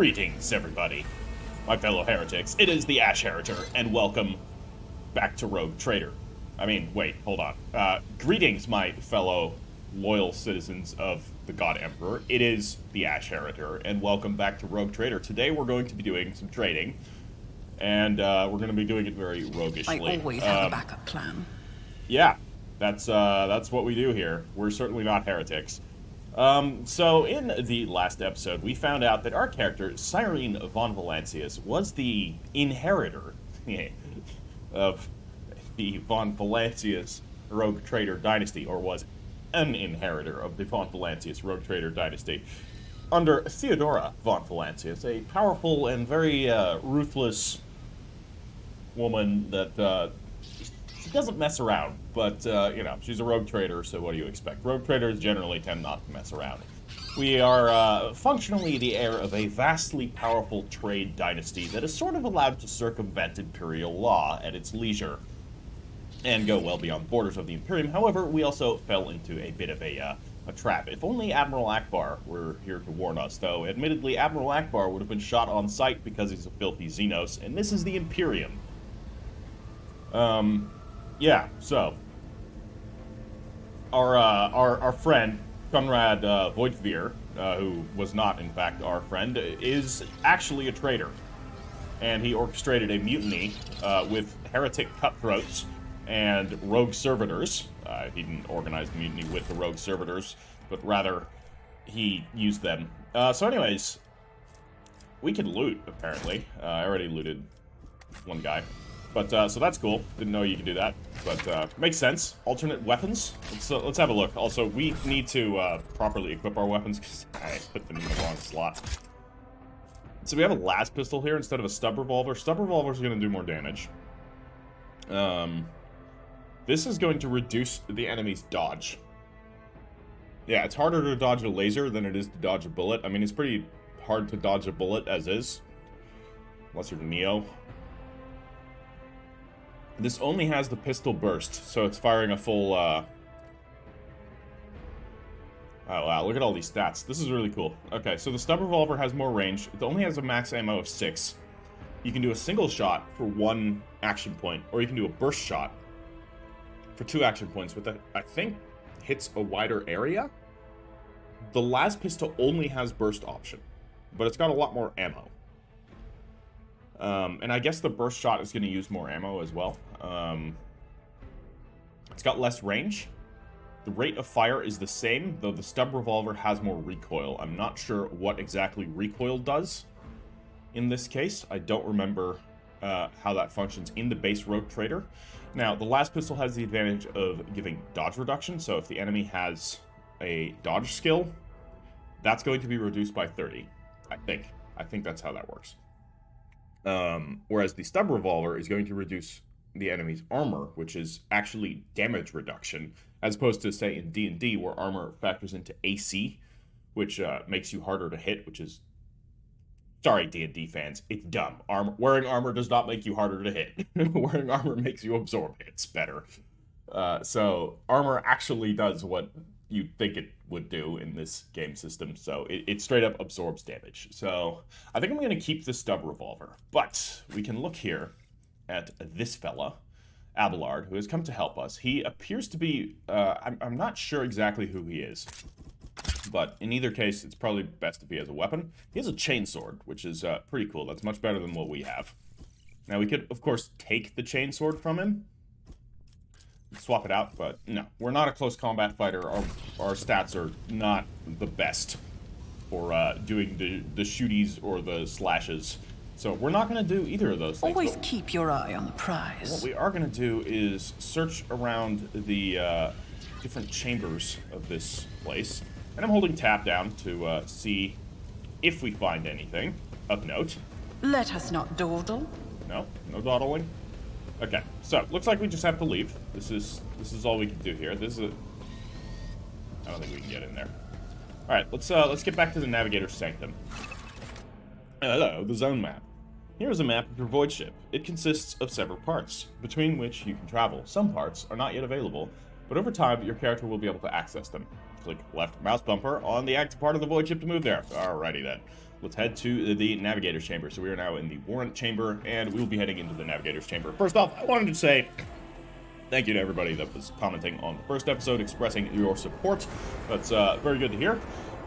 Greetings, everybody, my fellow heretics. It is the Ash Heritor, and welcome back to Rogue Trader. I mean, wait, hold on. Greetings, my fellow loyal citizens of the God Emperor. It is the Ash Heritor, and welcome back to Rogue Trader. Today we're going to be doing some trading, and we're going to be doing it very roguishly. I always have a backup plan. Yeah, that's what we do here. We're certainly not heretics. So in the last episode, we found out that our character, Cyrene von Valancius, was the inheritor of the von Valancius Rogue Trader dynasty, or was an inheritor of the von Valancius Rogue Trader dynasty, under Theodora von Valancius, a powerful and very ruthless woman that she doesn't mess around, but, you know, she's a rogue trader, so what do you expect? Rogue traders generally tend not to mess around. We are functionally the heir of a vastly powerful trade dynasty that is sort of allowed to circumvent imperial law at its leisure and go well beyond the borders of the Imperium. However, we also fell into a bit of a trap. If only Admiral Akbar were here to warn us, though. Admittedly, Admiral Akbar would have been shot on sight because he's a filthy Xenos, and this is the Imperium. Yeah, so our friend Conrad Voigtvir, who was not in fact our friend, is actually a traitor, and he orchestrated a mutiny with heretic cutthroats and rogue servitors. He didn't organize the mutiny with the rogue servitors, but rather he used them. So anyways, we can loot, apparently. I already looted one guy. But, so that's cool. Didn't know you could do that. But, makes sense. Alternate weapons? Let's have a look. Also, we need to, properly equip our weapons, because I put them in the wrong slot. So we have a las pistol here instead of a stub revolver. Stub revolver is going to do more damage. This is going to reduce the enemy's dodge. Yeah, it's harder to dodge a laser than it is to dodge a bullet. I mean, it's pretty hard to dodge a bullet as is. Unless you're Neo. This only has the pistol burst, so it's firing a full, Oh, wow, look at all these stats. This is really cool. Okay, so the stub revolver has more range. It only has a max ammo of 6. You can do a single shot for 1 action point, or you can do a burst shot for 2 action points with that, I think, hits a wider area. The las pistol only has burst option, but it's got a lot more ammo. And I guess the burst shot is going to use more ammo as well. It's got less range. The rate of fire is the same, though the stub revolver has more recoil. I'm not sure what exactly recoil does in this case. I don't remember how that functions in the base Rogue Trader. Now, the las pistol has the advantage of giving dodge reduction, so if the enemy has a dodge skill, that's going to be reduced by 30, I think. I think that's how that works. Whereas the stub revolver is going to reduce the enemy's armor, which is actually damage reduction, as opposed to, say, in D&D, where armor factors into AC, which makes you harder to hit, which is... Sorry, D&D fans, it's dumb. Wearing armor does not make you harder to hit. Wearing armor makes you absorb hits better. So armor actually does what you think it would do in this game system, so it straight up absorbs damage. So I think I'm going to keep the stub revolver, but we can look here at this fella, Abelard, who has come to help us. He appears to be, I'm not sure exactly who he is, but in either case, it's probably best if he has a weapon. He has a chainsword, which is pretty cool. That's much better than what we have. Now, we could, of course, take the chainsword from him, swap it out, but no, we're not a close combat fighter. Our stats are not the best for doing the shooties or the slashes, so we're not going to do either of those things. Always keep your eye on the prize. What we are going to do is search around the different chambers of this place, and I'm holding tab down to see if we find anything of note. Let us not dawdle. No dawdling. Okay, so looks like we just have to leave. This is all we can do here. This is I don't think we can get in there. All right, let's get back to the navigator's sanctum. Hello, the zone map. Here is a map of your void ship. It consists of several parts, between which you can travel. Some parts are not yet available, but over time your character will be able to access them. Click left mouse bumper on the active part of the void ship to move there. Alrighty then. let's head to the navigator's chamber. So we are now in the warrant chamber, and we will be heading into the navigator's chamber. First off, I wanted to say thank you to everybody that was commenting on the first episode, expressing your support. That's very good to hear.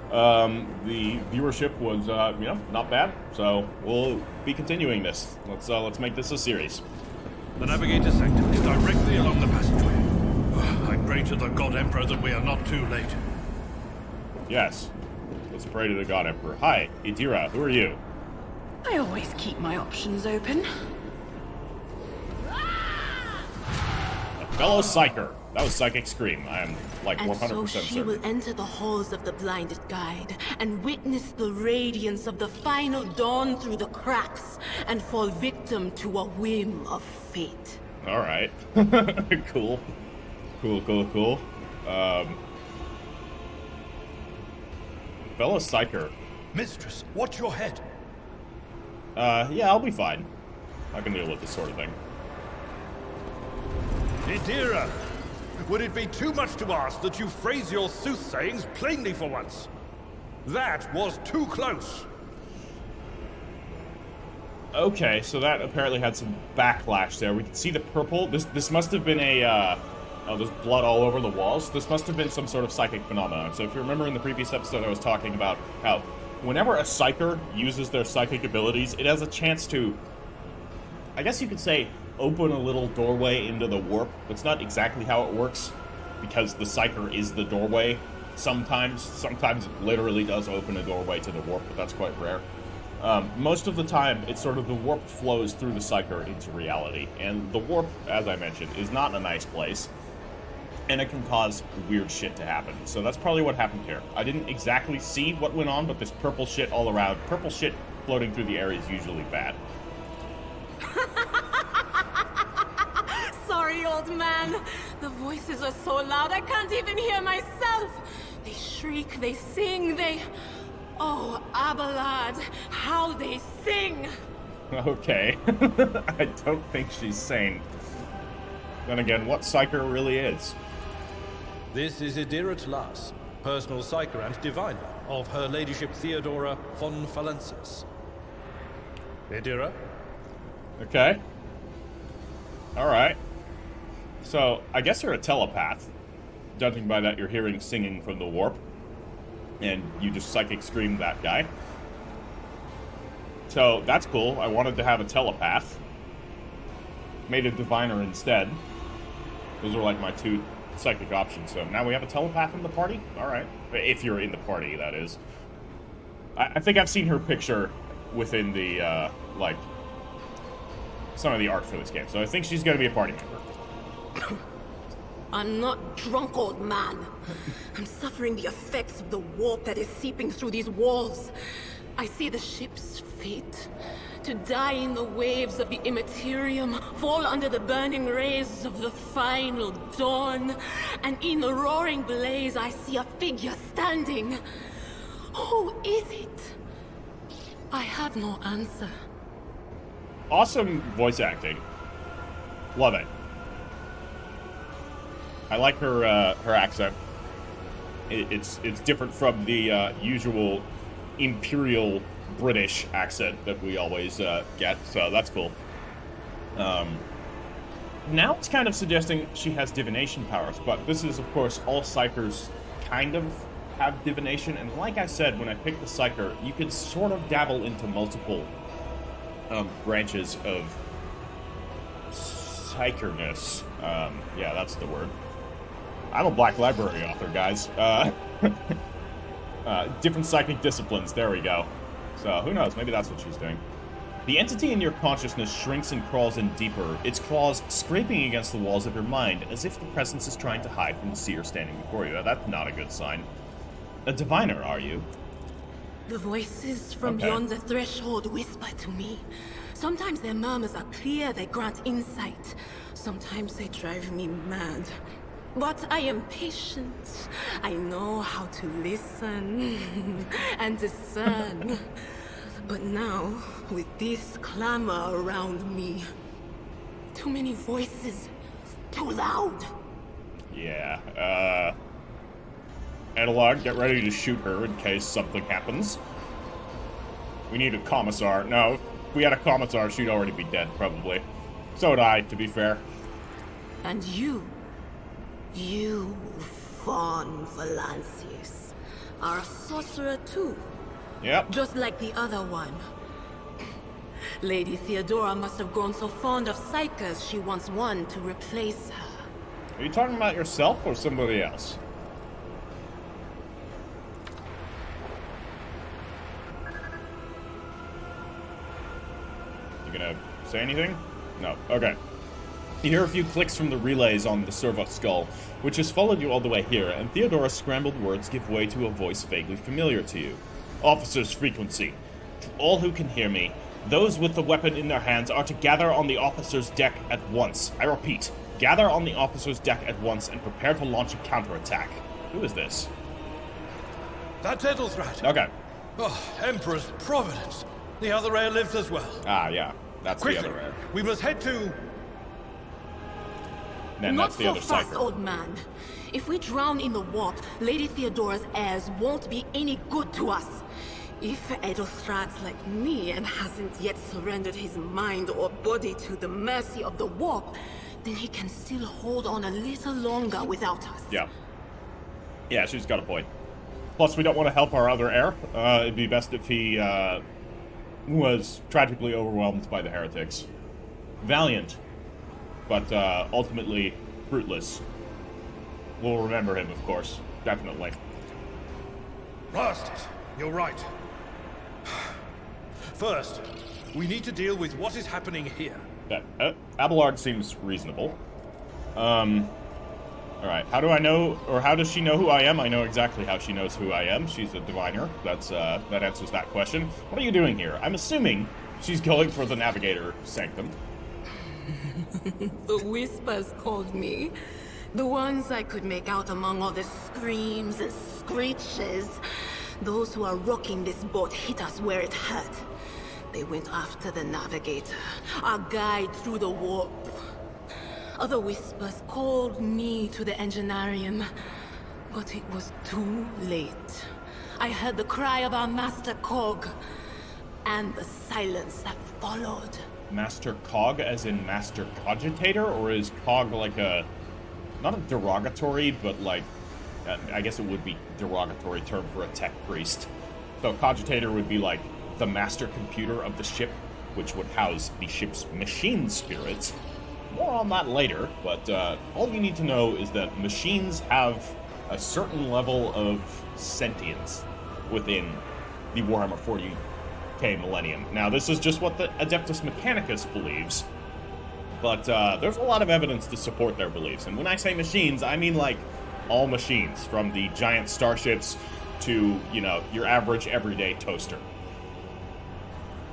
The viewership was, not bad, so we'll be continuing this. Let's make this a series. The navigator sanctum is directly along the passageway. I pray to the God Emperor that we are not too late. Yes. Let's pray to the God Emperor. Hi, Idira, who are you? I always keep my options open. A fellow Psyker. That was Psychic Scream. I am like 100% certain. And so she will enter the halls of the blinded guide and witness the radiance of the final dawn through the cracks and fall victim to a whim of fate. All right. Cool. Cool. Fellow Psyker. Mistress, watch your head. Yeah, I'll be fine. I can deal with this sort of thing. Idira, would it be too much to ask that you phrase your soothsayings plainly for once? That was too close. Okay, so that apparently had some backlash there. We can see the purple. This must have been a, oh, there's blood all over the walls. This must have been some sort of psychic phenomenon. So if you remember in the previous episode, I was talking about how whenever a psyker uses their psychic abilities, it has a chance to, I guess you could say, open a little doorway into the warp. That's not exactly how it works, because the psyker is the doorway. Sometimes it literally does open a doorway to the warp, but that's quite rare. Most of the time, it's sort of the warp flows through the psyker into reality, and the warp, as I mentioned, is not a nice place, and it can cause weird shit to happen. So that's probably what happened here. I didn't exactly see what went on, but there's purple shit all around. Purple shit floating through the air is usually bad. Sorry, old man. The voices are so loud I can't even hear myself. They shriek, they sing, they... Oh, Abelard, how they sing! Okay. I don't think she's sane. Then again, what Psyker really is? This is Idira Tlass, personal psyker and diviner of Her Ladyship Theodora von Valancius. Idira? Okay. Alright. So, I guess you're a telepath. Judging by that, you're hearing singing from the warp. And you just psychic screamed that guy. So, that's cool. I wanted to have a telepath. Made a diviner instead. Those are like my two psychic options. So now we have a telepath in the party? Alright. If you're in the party, that is. I think I've seen her picture within the, some of the art for this game. So I think she's gonna be a party member. I'm not drunk, old man. I'm suffering the effects of the warp that is seeping through these walls. I see the ship's fate. To die in the waves of the immaterium, fall under the burning rays of the final dawn. And in the roaring blaze, I see a figure standing. Who is it? I have no answer. Awesome voice acting. Love it. I like her her accent. It's different from the usual imperial British accent that we always get, so that's cool. Now it's kind of suggesting she has divination powers, but this is, of course, all psychers kind of have divination, and like I said, when I picked the psycher, you can sort of dabble into multiple branches of psycherness. Yeah, that's the word. I'm a Black Library author, guys. Different psychic disciplines, there we go. So, who knows, maybe that's what she's doing. The entity in your consciousness shrinks and crawls in deeper, its claws scraping against the walls of your mind, as if the presence is trying to hide from the seer standing before you. Now, that's not a good sign. A diviner, are you? The voices from beyond the threshold whisper to me. Sometimes their murmurs are clear, they grant insight. Sometimes they drive me mad. But I am patient. I know how to listen and discern. But now, with this clamor around me, too many voices, too loud. Yeah, Abelard, get ready to shoot her in case something happens. We need a commissar. No, if we had a commissar, she'd already be dead, probably. So would I, to be fair. And you von Valancius, are a sorcerer too. Yep. Just like the other one. Lady Theodora must have grown so fond of psychers she wants one to replace her. Are you talking about yourself or somebody else? You gonna say anything? No. Okay. You hear a few clicks from the relays on the servo skull, which has followed you all the way here, and Theodora's scrambled words give way to a voice vaguely familiar to you. Officer's frequency. To all who can hear me, those with the weapon in their hands are to gather on the officer's deck at once. I repeat, gather on the officer's deck at once and prepare to launch a counterattack. Who is this? That's Ethelthrat. Okay. Oh, Emperor's Providence. The other heir lives as well. Ah, yeah. That's Quickly, the other heir. we must head to... Then Not that's the so other fast, Psyker. old man. If we drown in the warp, Lady Theodora's heirs won't be any good to us. If Ethelthrat's like me and hasn't yet surrendered his mind or body to the mercy of the warp, then he can still hold on a little longer without us. Yeah. Yeah, she's got a point. Plus, we don't want to help our other heir. It'd be best if he was tragically overwhelmed by the heretics. Valiant, but ultimately fruitless. We'll remember him, of course. Definitely. Blast it. You're right. First, we need to deal with what is happening here. Abelard seems reasonable. Alright, how do I know, or how does she know who I am? I know exactly how she knows who I am. She's a diviner. That answers that question. What are you doing here? I'm assuming she's going for the navigator sanctum. The whispers called me. The ones I could make out among all the screams and screeches. Those who are rocking this boat hit us where it hurt. They went after the navigator, our guide through the warp. Other whispers called me to the enginarium, but it was too late. I heard the cry of our master Cog, and the silence that followed. Master Cog as in Master Cogitator, or is Cog like a, not a derogatory, but like, I guess it would be derogatory term for a tech priest. So Cogitator would be like the master computer of the ship, which would house the ship's machine spirits. More on that later, but all you need to know is that machines have a certain level of sentience within the Warhammer 40k Millennium. Now, this is just what the Adeptus Mechanicus believes, but there's a lot of evidence to support their beliefs. And when I say machines, I mean like all machines, from the giant starships to, you know, your average everyday toaster.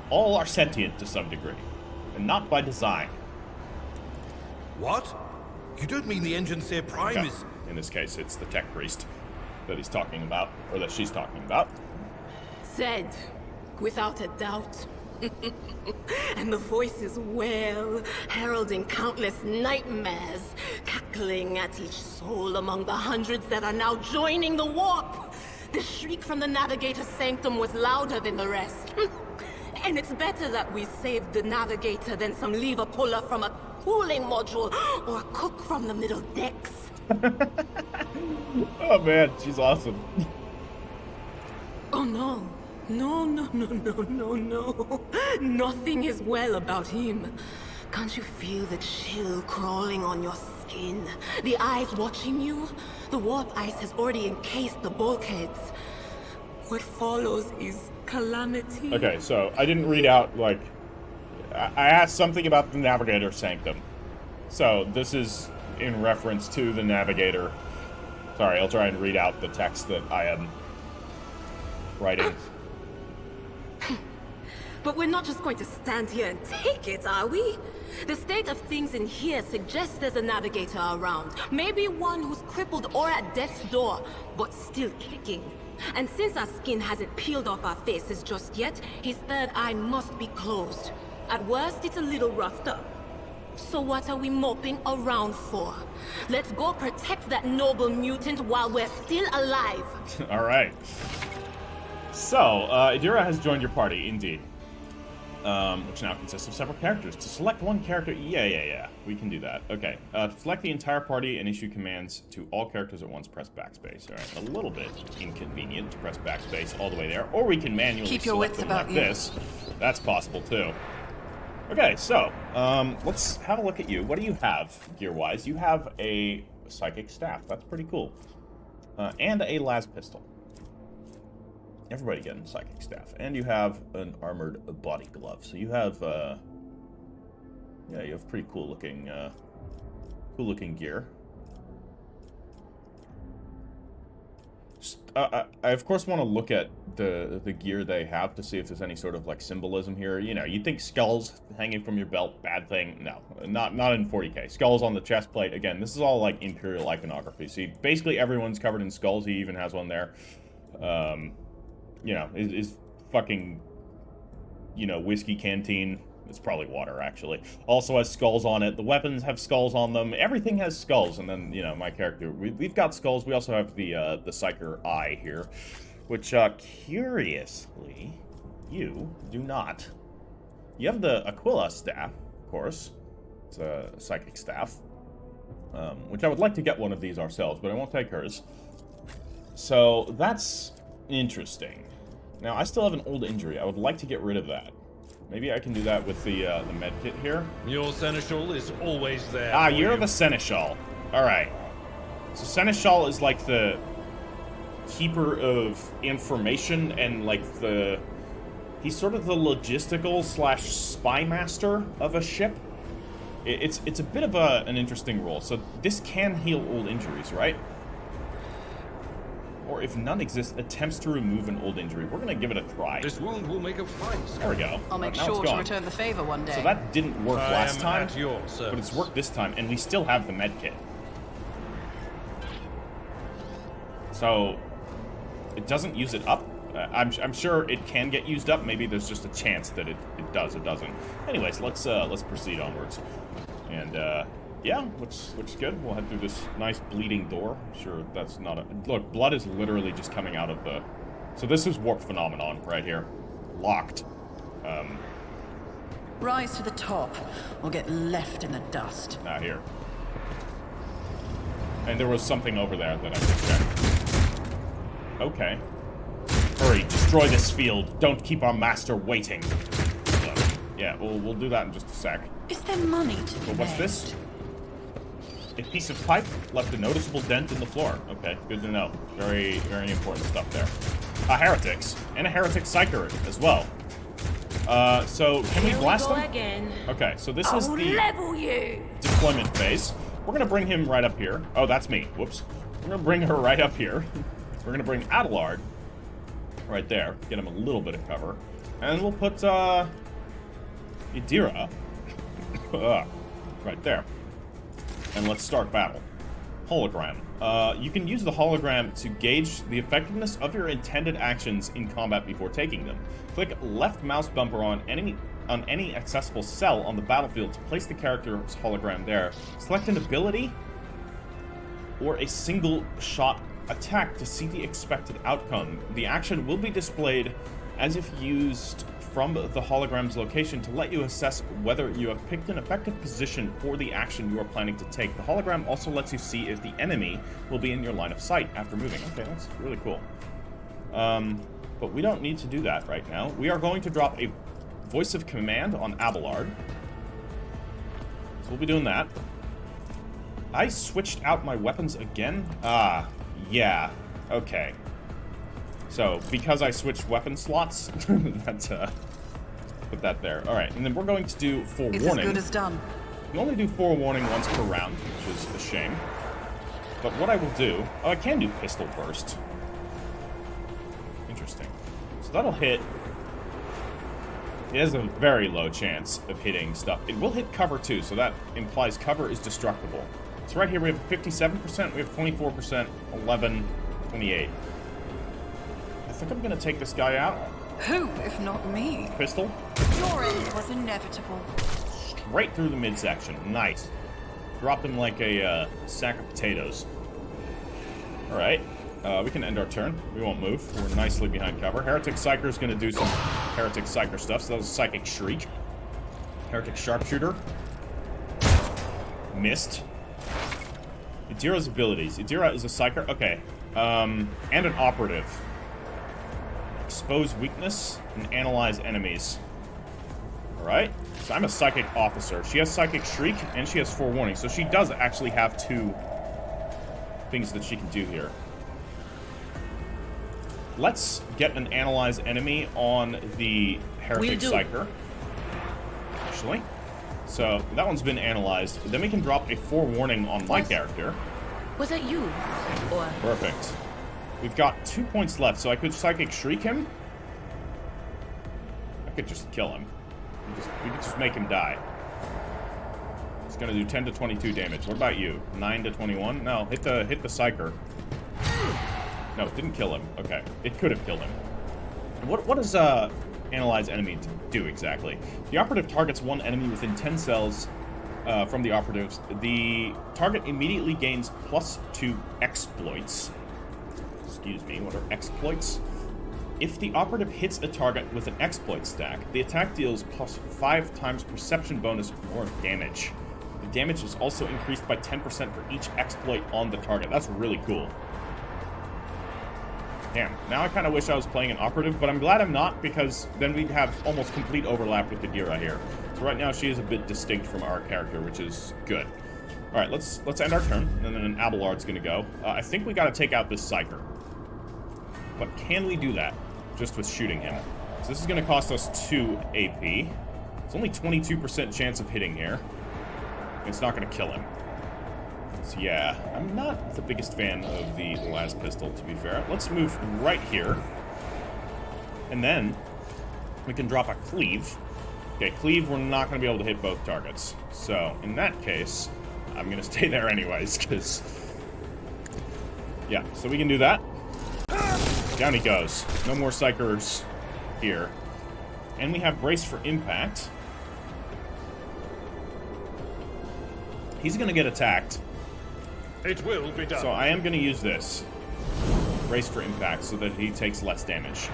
All are sentient to some degree, and not by design. What? You don't mean the Enginseer Prime Okay. is... In this case, it's the tech priest that he's talking about, or that she's talking about. Said, without a doubt. And the voices wail, heralding countless nightmares, cackling at each soul among the hundreds that are now joining the warp. The shriek from the navigator's sanctum was louder than the rest. And it's better that we saved the navigator than some lever puller from a cooling module or a cook from the middle decks. Oh man, she's awesome. Oh no. No. Nothing is well about him. Can't you feel the chill crawling on your skin? The eyes watching you? The warp ice has already encased the bulkheads. What follows is calamity. Okay, so I didn't read out, like, I asked something about the Navigator Sanctum. So this is in reference to the Navigator. Sorry, I'll try and read out the text that I am writing. But we're not just going to stand here and take it, are we? The state of things in here suggests there's a navigator around. Maybe one who's crippled or at death's door, but still kicking. And since our skin hasn't peeled off our faces just yet, his third eye must be closed. At worst, it's a little roughed up. So what are we moping around for? Let's go protect that noble mutant while we're still alive. All right. So, Idira has joined your party, indeed. Which now consists of several characters. To select one character, yeah, we can do that. Okay, to select the entire party and issue commands to all characters at once, press backspace. All right, a little bit inconvenient to press backspace all the way there, or we can manually Keep your select wits them about like you. this. That's possible too. Okay, so let's have a look at you. What do you have gear-wise? You have a psychic staff. That's pretty cool, and a las pistol. Everybody getting psychic staff. And you have an armored body glove. So you have, yeah, you have pretty cool looking gear. Just, I of course want to look at the gear they have to see if there's any sort of like symbolism here. You know, you'd think skulls hanging from your belt, bad thing. No, not in 40k. Skulls on the chest plate. Again, this is all like Imperial iconography. See, basically everyone's covered in skulls. He even has one there. You know, is fucking, you know, whiskey canteen. It's probably water, actually. Also has skulls on it. The weapons have skulls on them. Everything has skulls. And then, you know, my character, we've got skulls. We also have the Psyker eye here, which, curiously, you do not. You have the Aquila staff, of course. It's a psychic staff, which I would like to get one of these ourselves, but I won't take hers. So that's interesting. Now, I still have an old injury. I would like to get rid of that. Maybe I can do that with the med kit here. Your seneschal is always there. Ah, you're the seneschal. Alright. So seneschal is like the keeper of information and like the... He's sort of the logistical / spy master of a ship. It's a bit of an interesting role. So this can heal old injuries, right? Or if none exists, attempts to remove an old injury. We're gonna give it a try. This wound will make a fine scar. There we go. I'll make Now sure it's to gone. return the favor one day. So that didn't work last time, at your service. but it's worked this time, and we still have the med kit. So it doesn't use it up. I'm sure it can get used up. Maybe there's just a chance that it does. It doesn't. Anyways, let's proceed onwards. And yeah, looks good. We'll head through this nice bleeding door. I'm sure that's not a... Look, blood is literally just coming out of the... So this is warp phenomenon right here. Locked. Rise to the top, or get left in the dust. Not here. And there was something over there that I could check. Okay. Hurry, destroy this field. Don't keep our master waiting. Yeah, we'll do that in just a sec. Is there money to be But what's made? this? A piece of pipe left a noticeable dent in the floor. Okay, good to know. Very, very important stuff there. Heretics. And a heretic psycher as well. So, can we blast them? Again. Okay, so this is the level you. deployment phase. We're gonna bring him right up here. Oh, that's me. Whoops. We're gonna bring her right up here. We're gonna bring Abelard right there. Get him a little bit of cover. And we'll put, Idira right there. And let's start battle. Hologram. You can use the hologram to gauge the effectiveness of your intended actions in combat before taking them. Click left mouse bumper on any accessible cell on the battlefield to place the character's hologram there. Select an ability or a single shot attack to see the expected outcome. The action will be displayed as if used from the hologram's location to let you assess whether you have picked an effective position for the action you are planning to take. The hologram also lets you see if the enemy will be in your line of sight after moving. Okay, that's really cool. But we don't need to do that right now. We are going to drop a voice of command on Abelard. So we'll be doing that. I switched out my weapons again? Ah, yeah. Okay. So, because I switched weapon slots, that's, put that there. Alright, and then we're going to do forewarning. It's as good as done. You can only do forewarning once per round, which is a shame. But what I will do... Oh, I can do pistol burst. Interesting. So that'll hit... It has a very low chance of hitting stuff. It will hit cover too, so that implies cover is destructible. So right here we have 57%, we have 24%, 11, 28. I think I'm gonna take this guy out. Who, if not me? Pistol. Your end was inevitable. Straight through the midsection. Nice. Drop him like a sack of potatoes. Alright. We can end our turn. We won't move. We're nicely behind cover. Heretic Psyker is going to do some Heretic Psyker stuff. So that was Psychic Shriek. Heretic Sharpshooter. Missed. Idira's abilities. Idira is a Psyker. Okay. And an Operative. Expose weakness and analyze enemies. Alright. So I'm a Psychic Officer. She has Psychic Shriek and she has Forewarning. So she does actually have 2 things that she can do here. Let's get an analyze enemy on the Heretic Psyker. Actually. So, that one's been analyzed. Then we can drop a forewarning on my character. Was that you? Or... Perfect. We've got 2 points left, so I could Psychic Shriek him. I could just kill him. We could just make him die. It's gonna do 10 to 22 damage. What about you? 9 to 21? No, hit the Psyker. No, it didn't kill him. Okay. It could have killed him. What does analyze enemy do exactly? The operative targets one enemy within 10 cells from the operatives. The target immediately gains +2 exploits. Excuse me, what are exploits? If the operative hits a target with an exploit stack, the attack deals +5 times perception bonus more damage. The damage is also increased by 10% for each exploit on the target. That's really cool. Damn, now I kind of wish I was playing an operative, but I'm glad I'm not, because then we'd have almost complete overlap with Idira here. So right now she is a bit distinct from our character, which is good. Alright, let's end our turn, and then an Abelard's gonna go. I think we gotta take out this Psyker. But can we do that just with shooting him? So this is gonna cost us 2 AP. It's only 22% chance of hitting here. It's not gonna kill him. So yeah, I'm not the biggest fan of the last pistol, to be fair. Let's move right here. And then we can drop a cleave. Okay, cleave, we're not going to be able to hit both targets. So in that case, I'm going to stay there anyways, because... yeah, so we can do that. Down he goes. No more Psychers here. And we have Brace for Impact. He's going to get attacked. It will be done. So I am going to use this. Brace for Impact so that he takes less damage.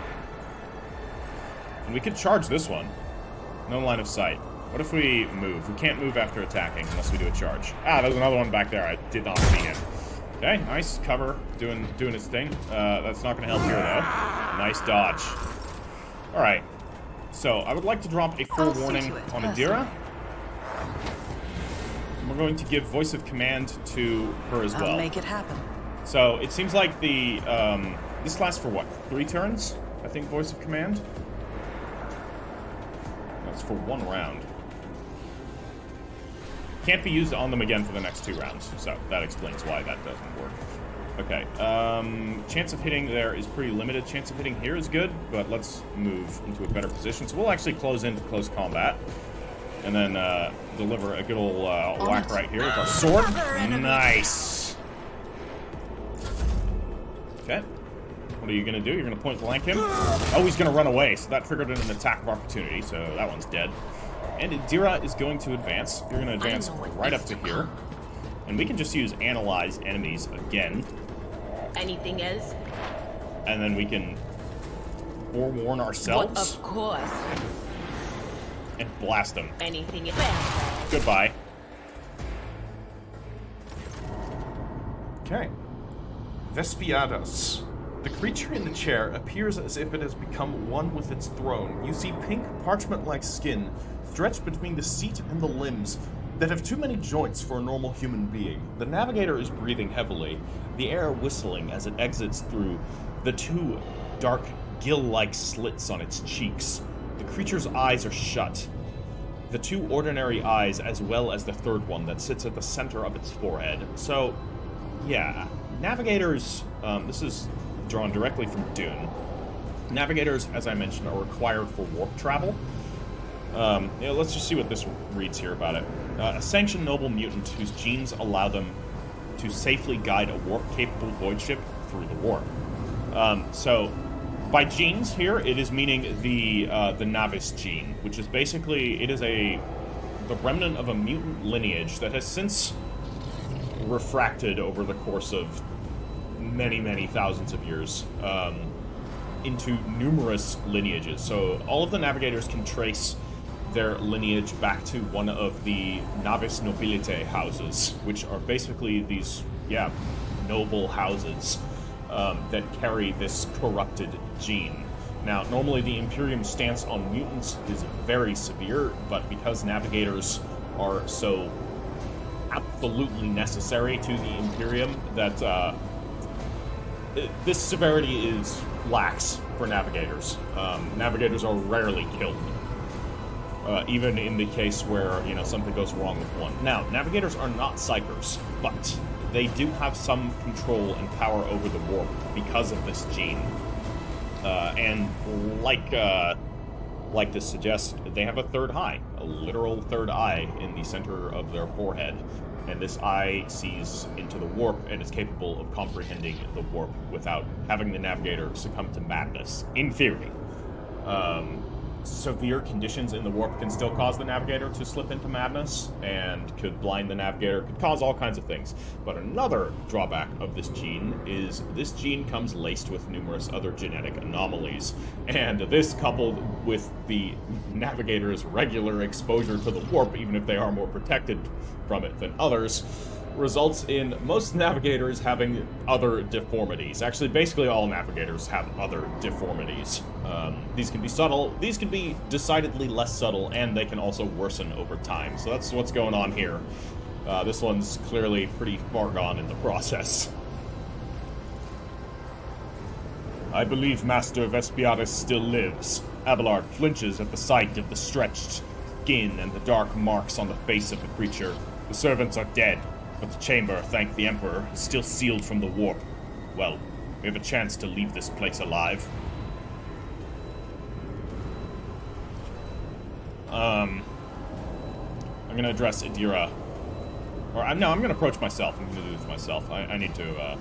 And we could charge this one. No line of sight. What if we move? We can't move after attacking unless we do a charge. Ah, there's another one back there. I did not see him. Okay, nice. Cover. Doing its thing. That's not going to help here, though. Nice dodge. Alright. So, I would like to drop a forewarning on Idira. We're going to give Voice of Command to her as well. I'll make it happen. So, it seems like the, this lasts for what? 3 turns? I think Voice of Command? That's for 1 round. Can't be used on them again for the next 2 rounds, so that explains why that doesn't work. Okay, chance of hitting there is pretty limited. Chance of hitting here is good, but let's move into a better position. So we'll actually close into close combat. And then deliver a good old whack right here with our sword. Nice. Okay. What are you going to do? You're going to point blank him? Oh, he's going to run away, so that triggered an attack of opportunity, so that one's dead. And Idira is going to advance. You're going to advance right up to here. And we can just use Analyze Enemies again. Anything else? And then we can forewarn ourselves. But of course. And blast them. Anything else? Goodbye. Okay. Vespiados. The creature in the chair appears as if it has become one with its throne. You see pink, parchment-like skin stretched between the seat and the limbs that have too many joints for a normal human being. The navigator is breathing heavily, the air whistling as it exits through the 2 dark, gill-like slits on its cheeks. The creature's eyes are shut. The 2 ordinary eyes, as well as the 3rd one that sits at the center of its forehead. So, yeah. Navigators, this is drawn directly from Dune. Navigators, as I mentioned, are required for warp travel. Let's just see what this reads here about it. A sanctioned noble mutant whose genes allow them to safely guide a warp-capable void ship through the warp. So, by genes here, it is meaning the Navis gene, which is basically, it is the remnant of a mutant lineage that has since refracted over the course of many, many thousands of years, into numerous lineages. So all of the navigators can trace their lineage back to one of the Navis Nobilitae houses, which are basically these, noble houses that carry this corrupted gene. Now, normally the Imperium's stance on mutants is very severe, but because navigators are so absolutely necessary to the Imperium, that this severity is lax for navigators. Navigators are rarely killed, even in the case where, something goes wrong with one. Now, navigators are not psychers, but they do have some control and power over the warp because of this gene. And like this suggests, they have a third eye, a literal third eye in the center of their forehead. And this eye sees into the warp and is capable of comprehending the warp without having the navigator succumb to madness, in theory. Severe conditions in the warp can still cause the navigator to slip into madness, and could blind the navigator, could cause all kinds of things. But another drawback of this gene is this gene comes laced with numerous other genetic anomalies, and this, coupled with the navigator's regular exposure to the warp, even if they are more protected from it than others, results in most navigators having other deformities. Actually, basically all navigators have other deformities. These can be subtle, these can be decidedly less subtle, and they can also worsen over time. So that's what's going on here. This one's clearly pretty far gone in the process. I believe Master Vespiatus still lives. Abelard flinches at the sight of the stretched skin and the dark marks on the face of the creature. The servants are dead, but the chamber, thank the Emperor, is still sealed from the warp. Well, we have a chance to leave this place alive. I'm gonna address Idira. I'm gonna approach myself. I'm gonna do this myself. I need to,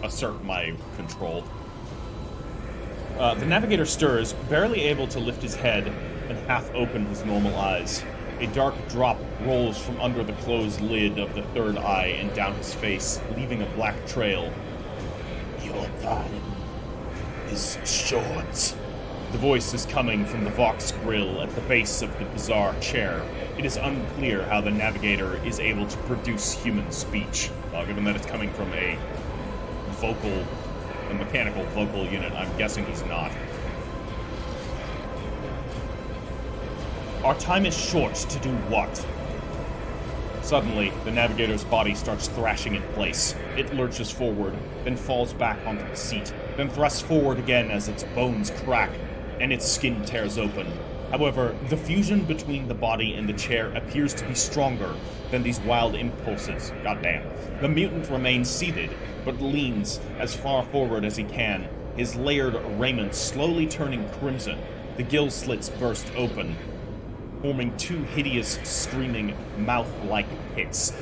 assert my control. The navigator stirs, barely able to lift his head and half open his normal eyes. A dark drop rolls from under the closed lid of the third eye and down his face, leaving a black trail. Your time is short. The voice is coming from the Vox grill at the base of the bizarre chair. It is unclear how the navigator is able to produce human speech. Given that it's coming from a mechanical vocal unit, I'm guessing he's not. Our time is short to do what? Suddenly, the navigator's body starts thrashing in place. It lurches forward, then falls back onto the seat, then thrusts forward again as its bones crack, and its skin tears open. However, the fusion between the body and the chair appears to be stronger than these wild impulses. Goddamn. The mutant remains seated, but leans as far forward as he can, his layered raiment slowly turning crimson. The gill slits burst open, forming two hideous, screaming, mouth-like pits.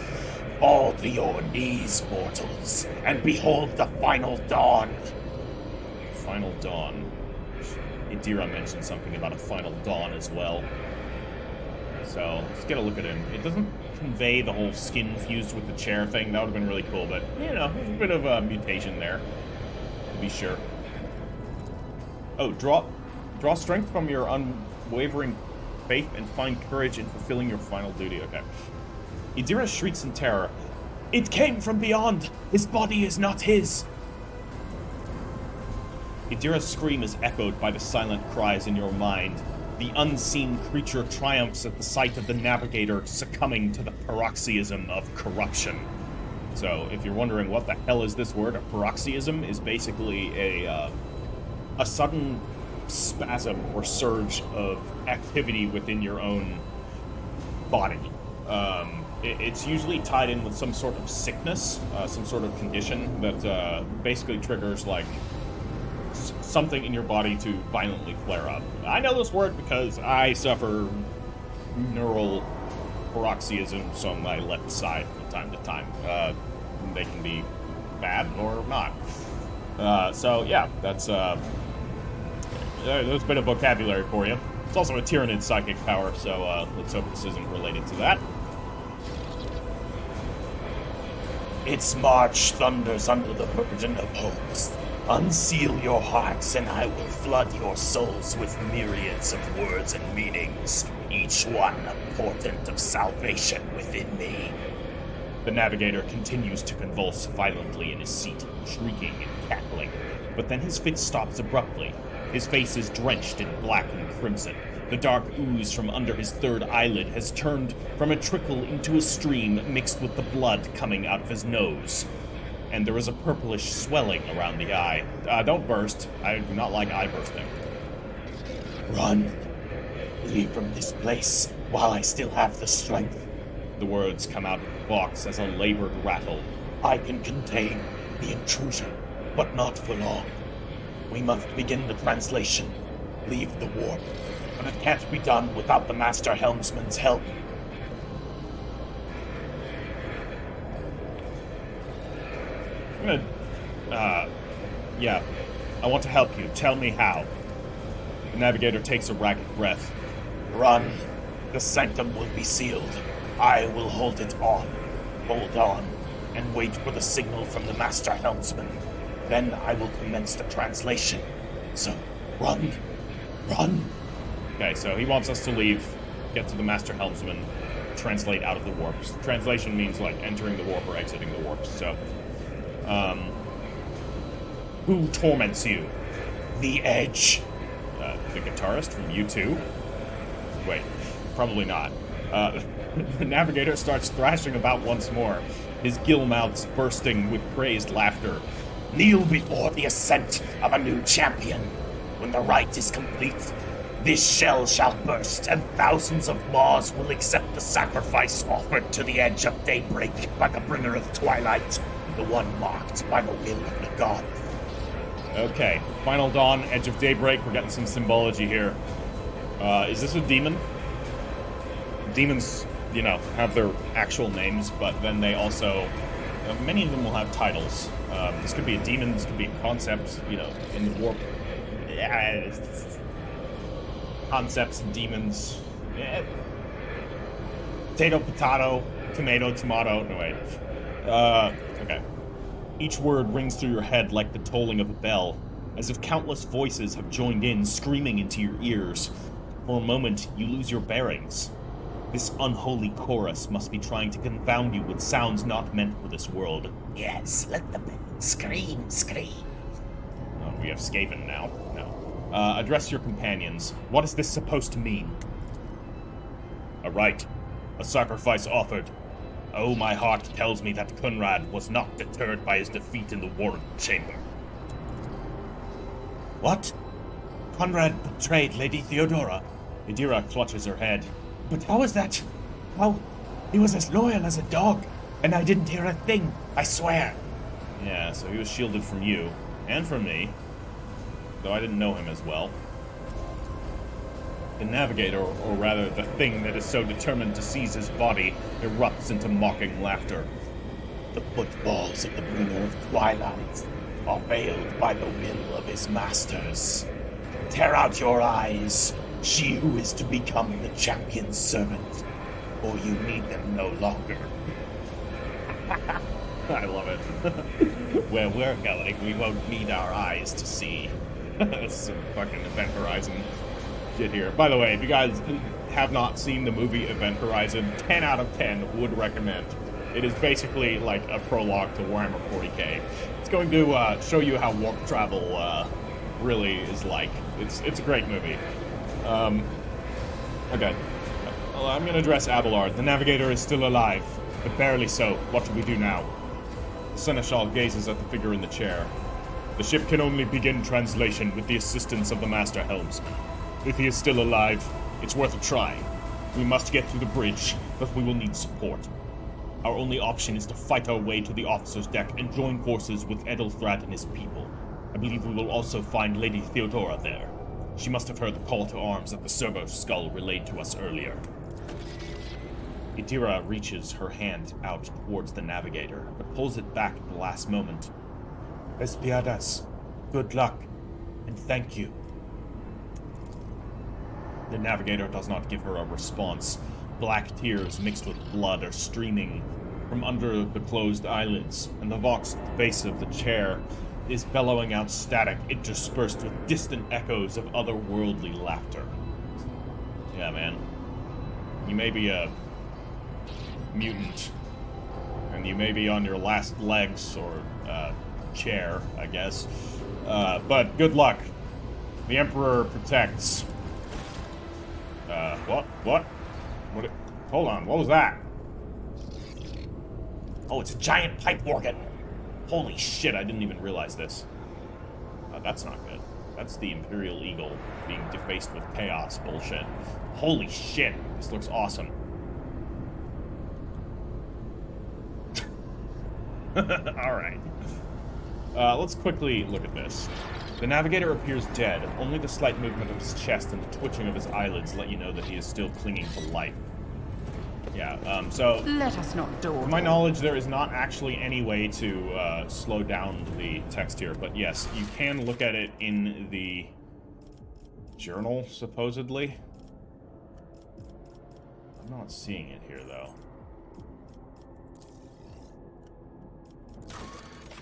Fall to your knees, mortals, and behold the final dawn. Final dawn. Idira mentioned something about a final dawn as well. So, let's get a look at him. It doesn't convey the whole skin fused with the chair thing. That would have been really cool, but, there's a bit of a mutation there, to be sure. Oh, draw strength from your unwavering faith and find courage in fulfilling your final duty. Okay. Idira shrieks in terror. It came from beyond! His body is not his! Idira's scream is echoed by the silent cries in your mind. The unseen creature triumphs at the sight of the navigator succumbing to the paroxysm of corruption. So, if you're wondering what the hell is this word, a paroxysm is basically a sudden spasm or surge of activity within your own body. It's usually tied in with some sort of sickness, some sort of condition that basically triggers, like, something in your body to violently flare up. I know this word because I suffer neural paroxysm on my left side from time to time. They can be bad or not. So yeah, that's there's a bit of vocabulary for you. It's also a Tyrannid psychic power, so let's hope this isn't related to that. Its march thunders under the burden of hopes. Unseal your hearts, and I will flood your souls with myriads of words and meanings, each one a portent of salvation within me. The navigator continues to convulse violently in his seat, shrieking and cackling, but then his fit stops abruptly. His face is drenched in black and crimson. The dark ooze from under his third eyelid has turned from a trickle into a stream mixed with the blood coming out of his nose. And there is a purplish swelling around the eye. Don't burst. I do not like eye bursting. Run. Leave from this place while I still have the strength. The words come out of the box as a labored rattle. I can contain the intrusion, but not for long. We must begin the translation. Leave the warp. But it can't be done without the Master Helmsman's help. I'm gonna, yeah. I want to help you. Tell me how. The navigator takes a ragged breath. Run. The sanctum will be sealed. I will hold it on. Hold on. And wait for the signal from the Master Helmsman. Then I will commence the translation. So, run. Run. Okay, so he wants us to leave, get to the Master Helmsman, translate out of the warps. Translation means, like, entering the warp or exiting the warps, so... who torments you? The Edge. The guitarist from U2? Wait, probably not. The navigator starts thrashing about once more, his gill mouths bursting with crazed laughter. Kneel before the ascent of a new champion. When the rite is complete, this shell shall burst, and thousands of maws will accept the sacrifice offered to the edge of daybreak by the bringer of twilight, the one marked by the will of the gods. Okay, Final Dawn, Edge of Daybreak, we're getting some symbology here. Is this a demon? Demons, you know, have their actual names, but then they also... many of them will have titles. This could be a demon, this could be a concept, you know, in the warp. Concepts and demons. Potato, potato, tomato, tomato. No, wait. Okay. Each word rings through your head like the tolling of a bell, as if countless voices have joined in, screaming into your ears. For a moment, you lose your bearings. This unholy chorus must be trying to confound you with sounds not meant for this world. Yes, let the bell scream, scream. Oh, we have Skaven now. No. Address your companions. What is this supposed to mean? A rite. A sacrifice offered. Oh, my heart tells me that Conrad was not deterred by his defeat in the Warren Chamber. What? Conrad betrayed Lady Theodora. Idira clutches her head. But how is that? How? He was as loyal as a dog, and I didn't hear a thing, I swear. Yeah, so he was shielded from you, and from me, though I didn't know him as well. The navigator, or rather the thing that is so determined to seize his body, erupts into mocking laughter. The footballs of the bringer of twilight are veiled by the will of his masters. Tear out your eyes, she who is to become the champion's servant, or you need them no longer. I love it. Where we're going, we won't need our eyes to see. That's some fucking Event Horizon shit here. By the way, if you guys have not seen the movie Event Horizon, 10 out of 10 would recommend. It is basically like a prologue to Warhammer 40k. It's going to show you how warp travel really is like. It's a great movie. Okay. Well, I'm going to address Abelard. The navigator is still alive, but barely so. What do we do now? The Seneschal gazes at the figure in the chair. The ship can only begin translation with the assistance of the Master Helmsman. If he is still alive, it's worth a try. We must get to the bridge, but we will need support. Our only option is to fight our way to the officer's deck and join forces with Edelthrad and his people. I believe we will also find Lady Theodora there. She must have heard the call to arms that the servo skull relayed to us earlier. Idira reaches her hand out towards the navigator, but pulls it back at the last moment. Espiadas, good luck, and thank you. The navigator does not give her a response. Black tears mixed with blood are streaming from under the closed eyelids, and the vox at the base of the chair is bellowing out static interspersed with distant echoes of otherworldly laughter. Yeah, man. You may be a mutant, and you may be on your last legs, or chair, I guess. But good luck. The Emperor protects. What? Hold on, what was that? Oh, it's a giant pipe organ. Holy shit, I didn't even realize this. That's not good. That's the Imperial Eagle being defaced with chaos bullshit. Holy shit, this looks awesome. Alright. Let's quickly look at this. The navigator appears dead. Only the slight movement of his chest and the twitching of his eyelids let you know that he is still clinging to life. Yeah, so... Let us not dawdle. To my knowledge, there is not actually any way to slow down the text here, but yes, you can look at it in the journal, supposedly. I'm not seeing it here, though.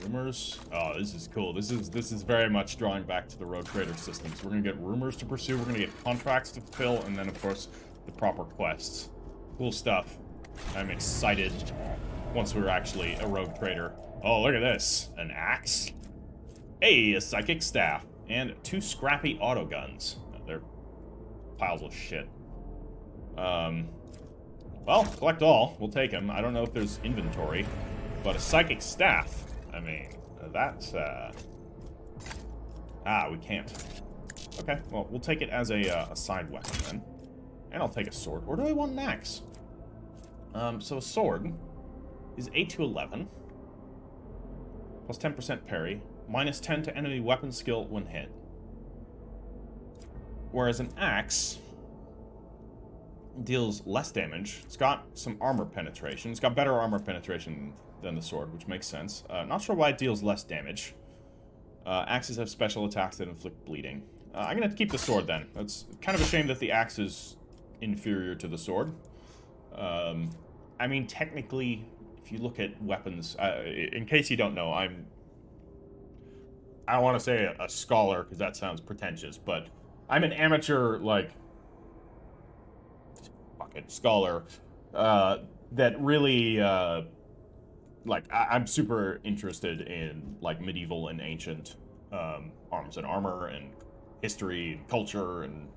Rumors. Oh, this is cool. This is very much drawing back to the Road Trader systems. We're gonna get rumors to pursue, we're gonna get contracts to fulfill, and then, of course, the proper quests. Cool stuff. I'm excited once we're actually a rogue trader. Oh, look at this. An axe. Hey, a psychic staff. And 2 scrappy autoguns. They're piles of shit. Well, collect all. We'll take them. I don't know if there's inventory. But a psychic staff. I mean, that's, we can't. Okay, well, we'll take it as a side weapon then. And I'll take a sword. Or do I want an axe? So a sword is 8 to 11. Plus 10% parry. Minus 10 to enemy weapon skill when hit. Whereas an axe deals less damage. It's got some armor penetration. It's got better armor penetration than the sword, which makes sense. Not sure why it deals less damage. Axes have special attacks that inflict bleeding. I'm gonna keep the sword then. It's kind of a shame that the axe is inferior to the sword. I mean, technically, if you look at weapons, in case you don't know, I don't want to say a scholar, because that sounds pretentious, but I'm an amateur, like, fucking scholar, that really, like, I'm super interested in, like, medieval and ancient arms and armor, and history, and culture, and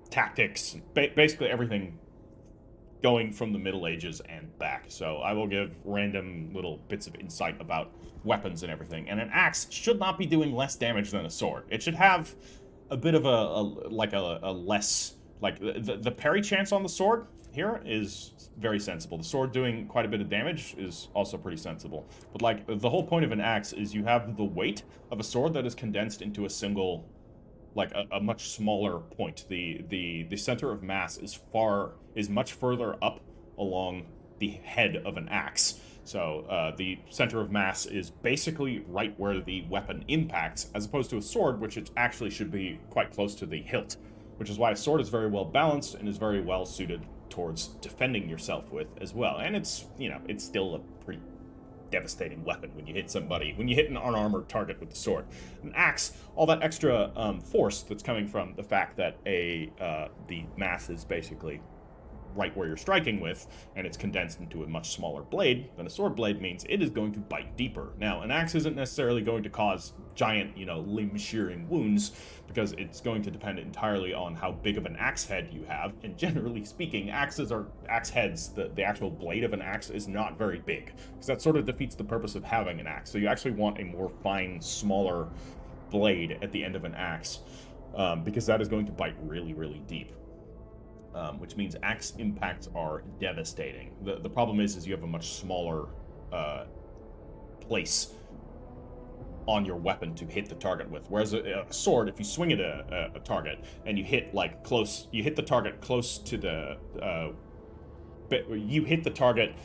tactics, basically everything going from the Middle Ages and back. So I will give random little bits of insight about weapons and everything. And an axe should not be doing less damage than a sword. It should have a bit of a less, like, the parry chance on the sword here is very sensible. The sword doing quite a bit of damage is also pretty sensible. But, like, the whole point of an axe is you have the weight of a sword that is condensed into a single, like, a much smaller point. The center of mass is much further up along the head of an axe. So the center of mass is basically right where the weapon impacts, as opposed to a sword, which it actually should be quite close to the hilt, which is why a sword is very well balanced and is very well suited towards defending yourself with as well. And it's, you know, it's still a pretty devastating weapon when you hit somebody, when you hit an unarmored target with the sword. An axe, all that extra force that's coming from the fact that the mass is basically right where you're striking with, and it's condensed into a much smaller blade than a sword blade, means it is going to bite deeper. Now, an axe isn't necessarily going to cause giant, you know, limb-shearing wounds, because it's going to depend entirely on how big of an axe head you have, and generally speaking, axe heads, the actual blade of an axe is not very big, because that sort of defeats the purpose of having an axe. So you actually want a more fine, smaller blade at the end of an axe, because that is going to bite really, really deep. Which means axe impacts are devastating. The problem is you have a much smaller place on your weapon to hit the target with. Whereas a sword, if you swing at a target and you hit the target close to the, you hit the target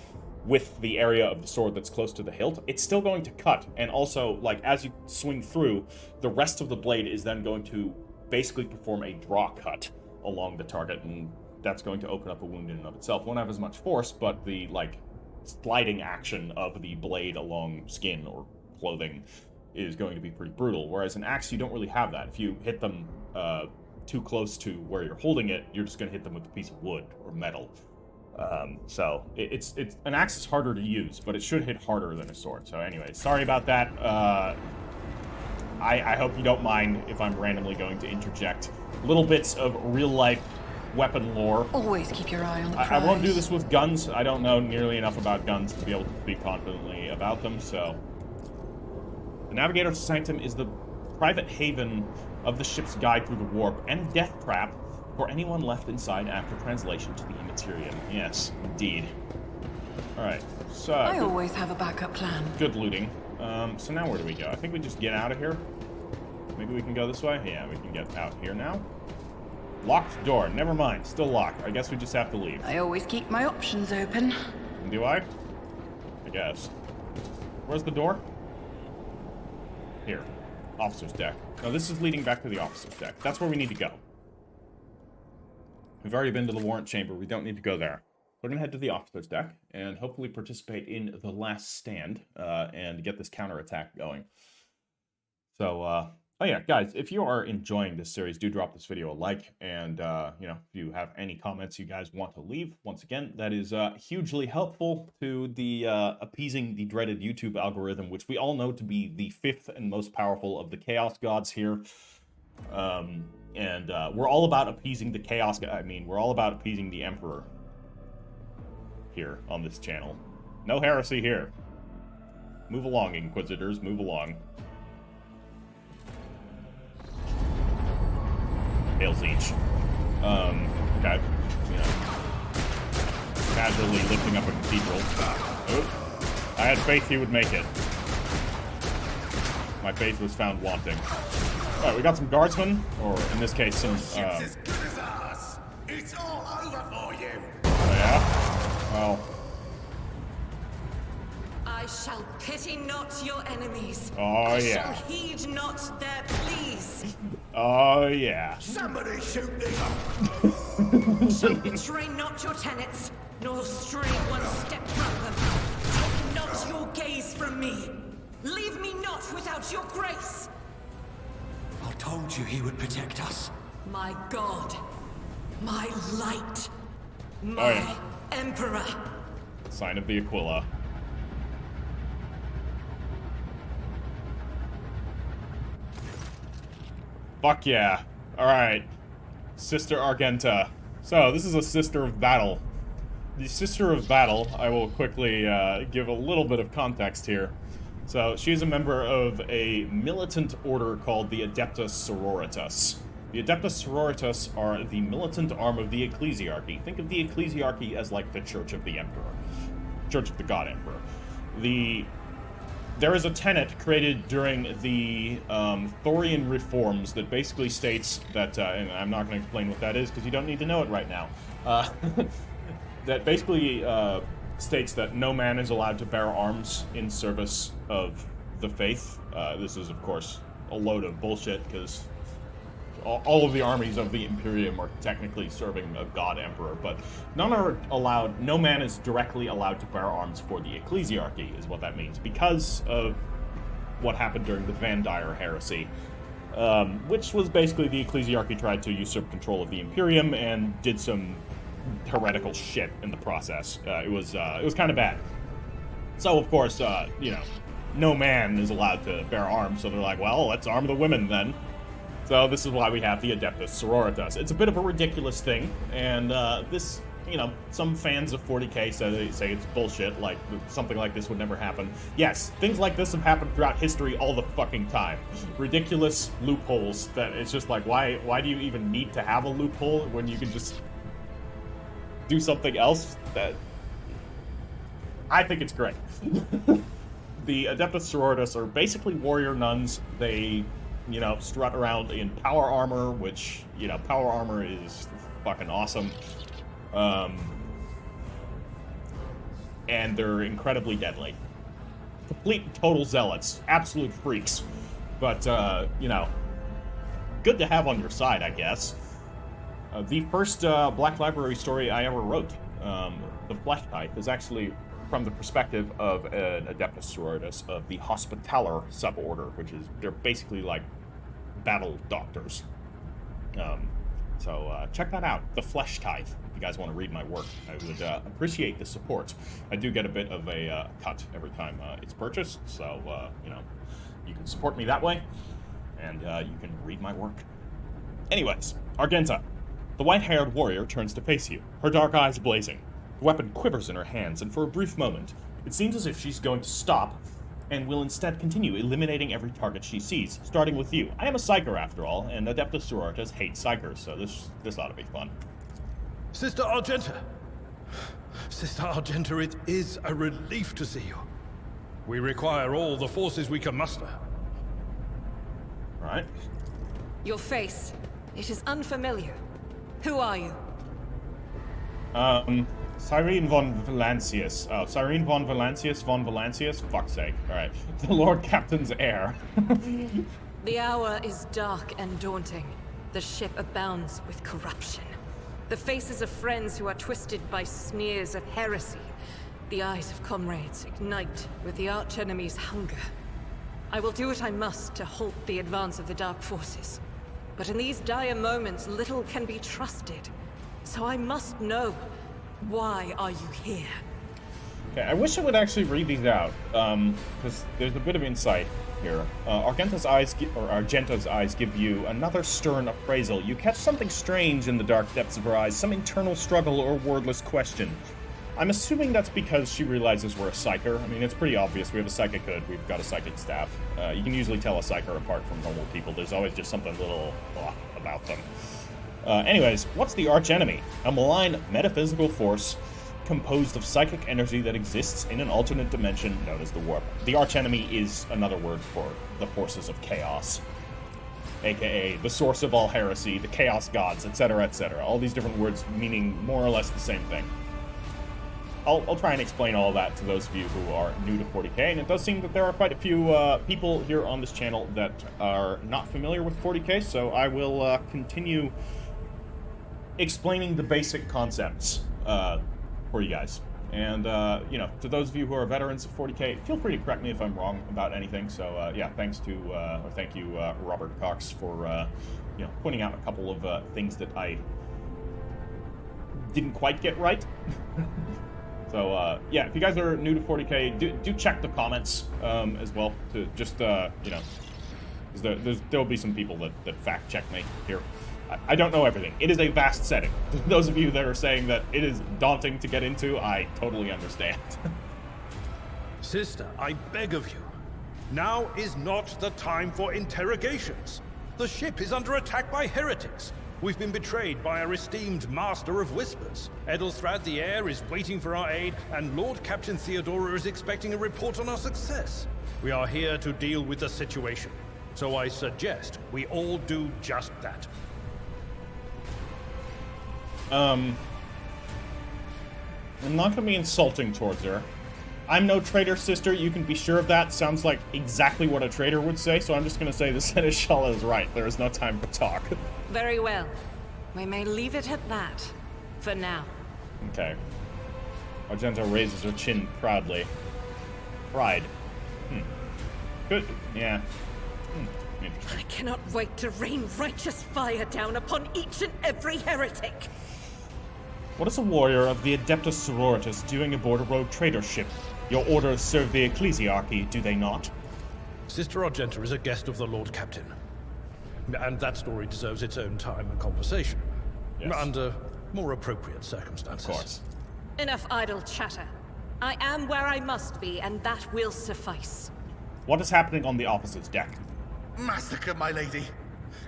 with the area of the sword that's close to the hilt, it's still going to cut. And also, like, as you swing through, the rest of the blade is then going to basically perform a draw cut along the target and that's going to open up a wound in and of itself. Won't have as much force, but the, like, sliding action of the blade along skin or clothing is going to be pretty brutal. Whereas an axe, you don't really have that. If you hit them too close to where you're holding it, you're just going to hit them with a piece of wood or metal. So it's an axe is harder to use, but it should hit harder than a sword. So anyway, sorry about that. I hope you don't mind if I'm randomly going to interject little bits of real-life weapon lore. Always keep your eye on the prize. I won't do this with guns. I don't know nearly enough about guns to be able to speak confidently about them, so... The Navigator's Sanctum is the private haven of the ship's guide through the warp and death trap for anyone left inside after translation to the Immaterium. Yes, indeed. Alright, so... I always have a backup plan. Good looting. So now where do we go? I think we just get out of here. Maybe we can go this way? Yeah, we can get out here now. Locked door. Never mind. Still locked. I guess we just have to leave. I always keep my options open. Do I? I guess. Where's the door? Here. Officer's deck. No, this is leading back to the officer's deck. That's where we need to go. We've already been to the warrant chamber. We don't need to go there. We're going to head to the officer's deck and hopefully participate in the last stand and get this counterattack going. So, oh yeah, guys, if you are enjoying this series, do drop this video a like. And, you know, if you have any comments you guys want to leave, once again, that is hugely helpful to the appeasing the dreaded YouTube algorithm, which we all know to be the 5th and most powerful of the chaos gods here. And we're all about appeasing the chaos. We're all about appeasing the emperor here on this channel. No heresy here. Move along, Inquisitors. Move along. Hail Siege. Okay. You know, casually lifting up a cathedral. Oh, I had faith he would make it. My faith was found wanting. Alright, we got some guardsmen, or in this case, some, As good as ours. It's all over for you. Oh, yeah? Well... I shall pity not your enemies. Oh, I yeah. shall heed not their pleas. Oh, yeah. Somebody shoot them. Shall betray not your tenets, nor stray one step from them. Take not your gaze from me. Leave me not without your grace. I told you he would protect us. My God, my light, my emperor. Sign of the Aquila. Fuck yeah. Alright. Sister Argenta. So, this is a Sister of Battle. The Sister of Battle, I will quickly give a little bit of context here. So, she's a member of a militant order called the Adeptus Sororitas. The Adeptus Sororitas are the militant arm of the Ecclesiarchy. Think of the Ecclesiarchy as like the Church of the Emperor. Church of the God Emperor. There is a tenet created during the Thorian reforms that basically states that, and I'm not going to explain what that is because you don't need to know it right now, that basically states that no man is allowed to bear arms in service of the faith. This is, of course, a load of bullshit because all of the armies of the Imperium are technically serving a god emperor, but none are allowed, no man is directly allowed to bear arms for the Ecclesiarchy, is what that means, because of what happened during the Van Dyer heresy, which was basically the Ecclesiarchy tried to usurp control of the Imperium and did some heretical shit in the process. It was kind of bad. So, of course, you know, no man is allowed to bear arms, so they're like, well, let's arm the women then. So this is why we have the Adeptus Sororitas. It's a bit of a ridiculous thing, and this, you know, some fans of 40k say it's bullshit, like something like this would never happen. Yes, things like this have happened throughout history all the fucking time. Ridiculous loopholes that it's just like, why do you even need to have a loophole when you can just do something else? That I think it's great. The Adeptus Sororitas are basically warrior nuns. They, you know, strut around in power armor, which, you know, power armor is fucking awesome. And they're incredibly deadly. Complete total zealots. Absolute freaks. But, you know, good to have on your side, I guess. The first Black Library story I ever wrote, The Flesh Type, is actually from the perspective of an Adeptus Sororitas of the Hospitaller suborder, which is, they're basically like battle doctors. So check that out, The Flesh Type, if you guys want to read my work. I would appreciate the support. I do get a bit of a cut every time it's purchased, so, you know, you can support me that way, and you can read my work. Anyways, Argenta. The white-haired warrior turns to face you, her dark eyes blazing. The weapon quivers in her hands, and for a brief moment, it seems as if she's going to stop, and will instead continue eliminating every target she sees, starting with you. I am a Psyker, after all, and Adeptus Sororitas hate Psykers, so this ought to be fun. Sister Argenta! Sister Argenta, it is a relief to see you. We require all the forces we can muster. Right. Your face, it is unfamiliar. Who are you? Cyrene von Valancius. Oh, Cyrene von Valancius? Fuck's sake. Alright. The Lord Captain's heir. The hour is dark and daunting. The ship abounds with corruption. The faces of friends who are twisted by sneers of heresy. The eyes of comrades ignite with the archenemy's hunger. I will do what I must to halt the advance of the dark forces. But in these dire moments, little can be trusted. So I must know, why are you here? Okay, I wish I would actually read these out, because there's a bit of insight here. Argenta's eyes give you another stern appraisal. You catch something strange in the dark depths of her eyes, some internal struggle or wordless question. I'm assuming that's because she realizes we're a Psyker. I mean, it's pretty obvious. We have a psychic hood, we've got a psychic staff. You can usually tell a Psyker apart from normal people. There's always just something a little off about them. Anyways, what's the archenemy? A malign metaphysical force composed of psychic energy that exists in an alternate dimension known as the warp. The archenemy is another word for the forces of chaos, aka the source of all heresy, the chaos gods, etc., etc. All these different words meaning more or less the same thing. I'll try and explain all of that to those of you who are new to 40k, and it does seem that there are quite a few people here on this channel that are not familiar with 40k, so I will continue explaining the basic concepts for you guys. And, you know, to those of you who are veterans of 40k, feel free to correct me if I'm wrong about anything. So, yeah, thank you, Robert Cox, for, you know, pointing out a couple of things that I didn't quite get right. So, yeah, if you guys are new to 40k, do check the comments as well, to just, you know, there'll be some people that fact check me here. I don't know everything. It is a vast setting. Those of you that are saying that it is daunting to get into, I totally understand. Sister, I beg of you. Now is not the time for interrogations. The ship is under attack by heretics. We've been betrayed by our esteemed Master of Whispers. Edelstrad the Heir is waiting for our aid, and Lord Captain Theodora is expecting a report on our success. We are here to deal with the situation. So I suggest we all do just that. I'm not gonna be insulting towards her. I'm no traitor, sister, you can be sure of that. Sounds like exactly what a traitor would say, so I'm just gonna say the Seneschal is right. There is no time for talk. Very well. We may leave it at that. For now. Okay. Argenta raises her chin proudly. Pride. Good. Yeah. Interesting. I cannot wait to rain righteous fire down upon each and every heretic. What is a warrior of the Adeptus Sororitas doing aboard a rogue trader ship? Your orders serve the ecclesiarchy, do they not? Sister Argenta is a guest of the Lord Captain. And that story deserves its own time and conversation. Yes. Under more appropriate circumstances. Of course. Enough idle chatter. I am where I must be, and that will suffice. What is happening on the opposite deck? Massacre, my lady.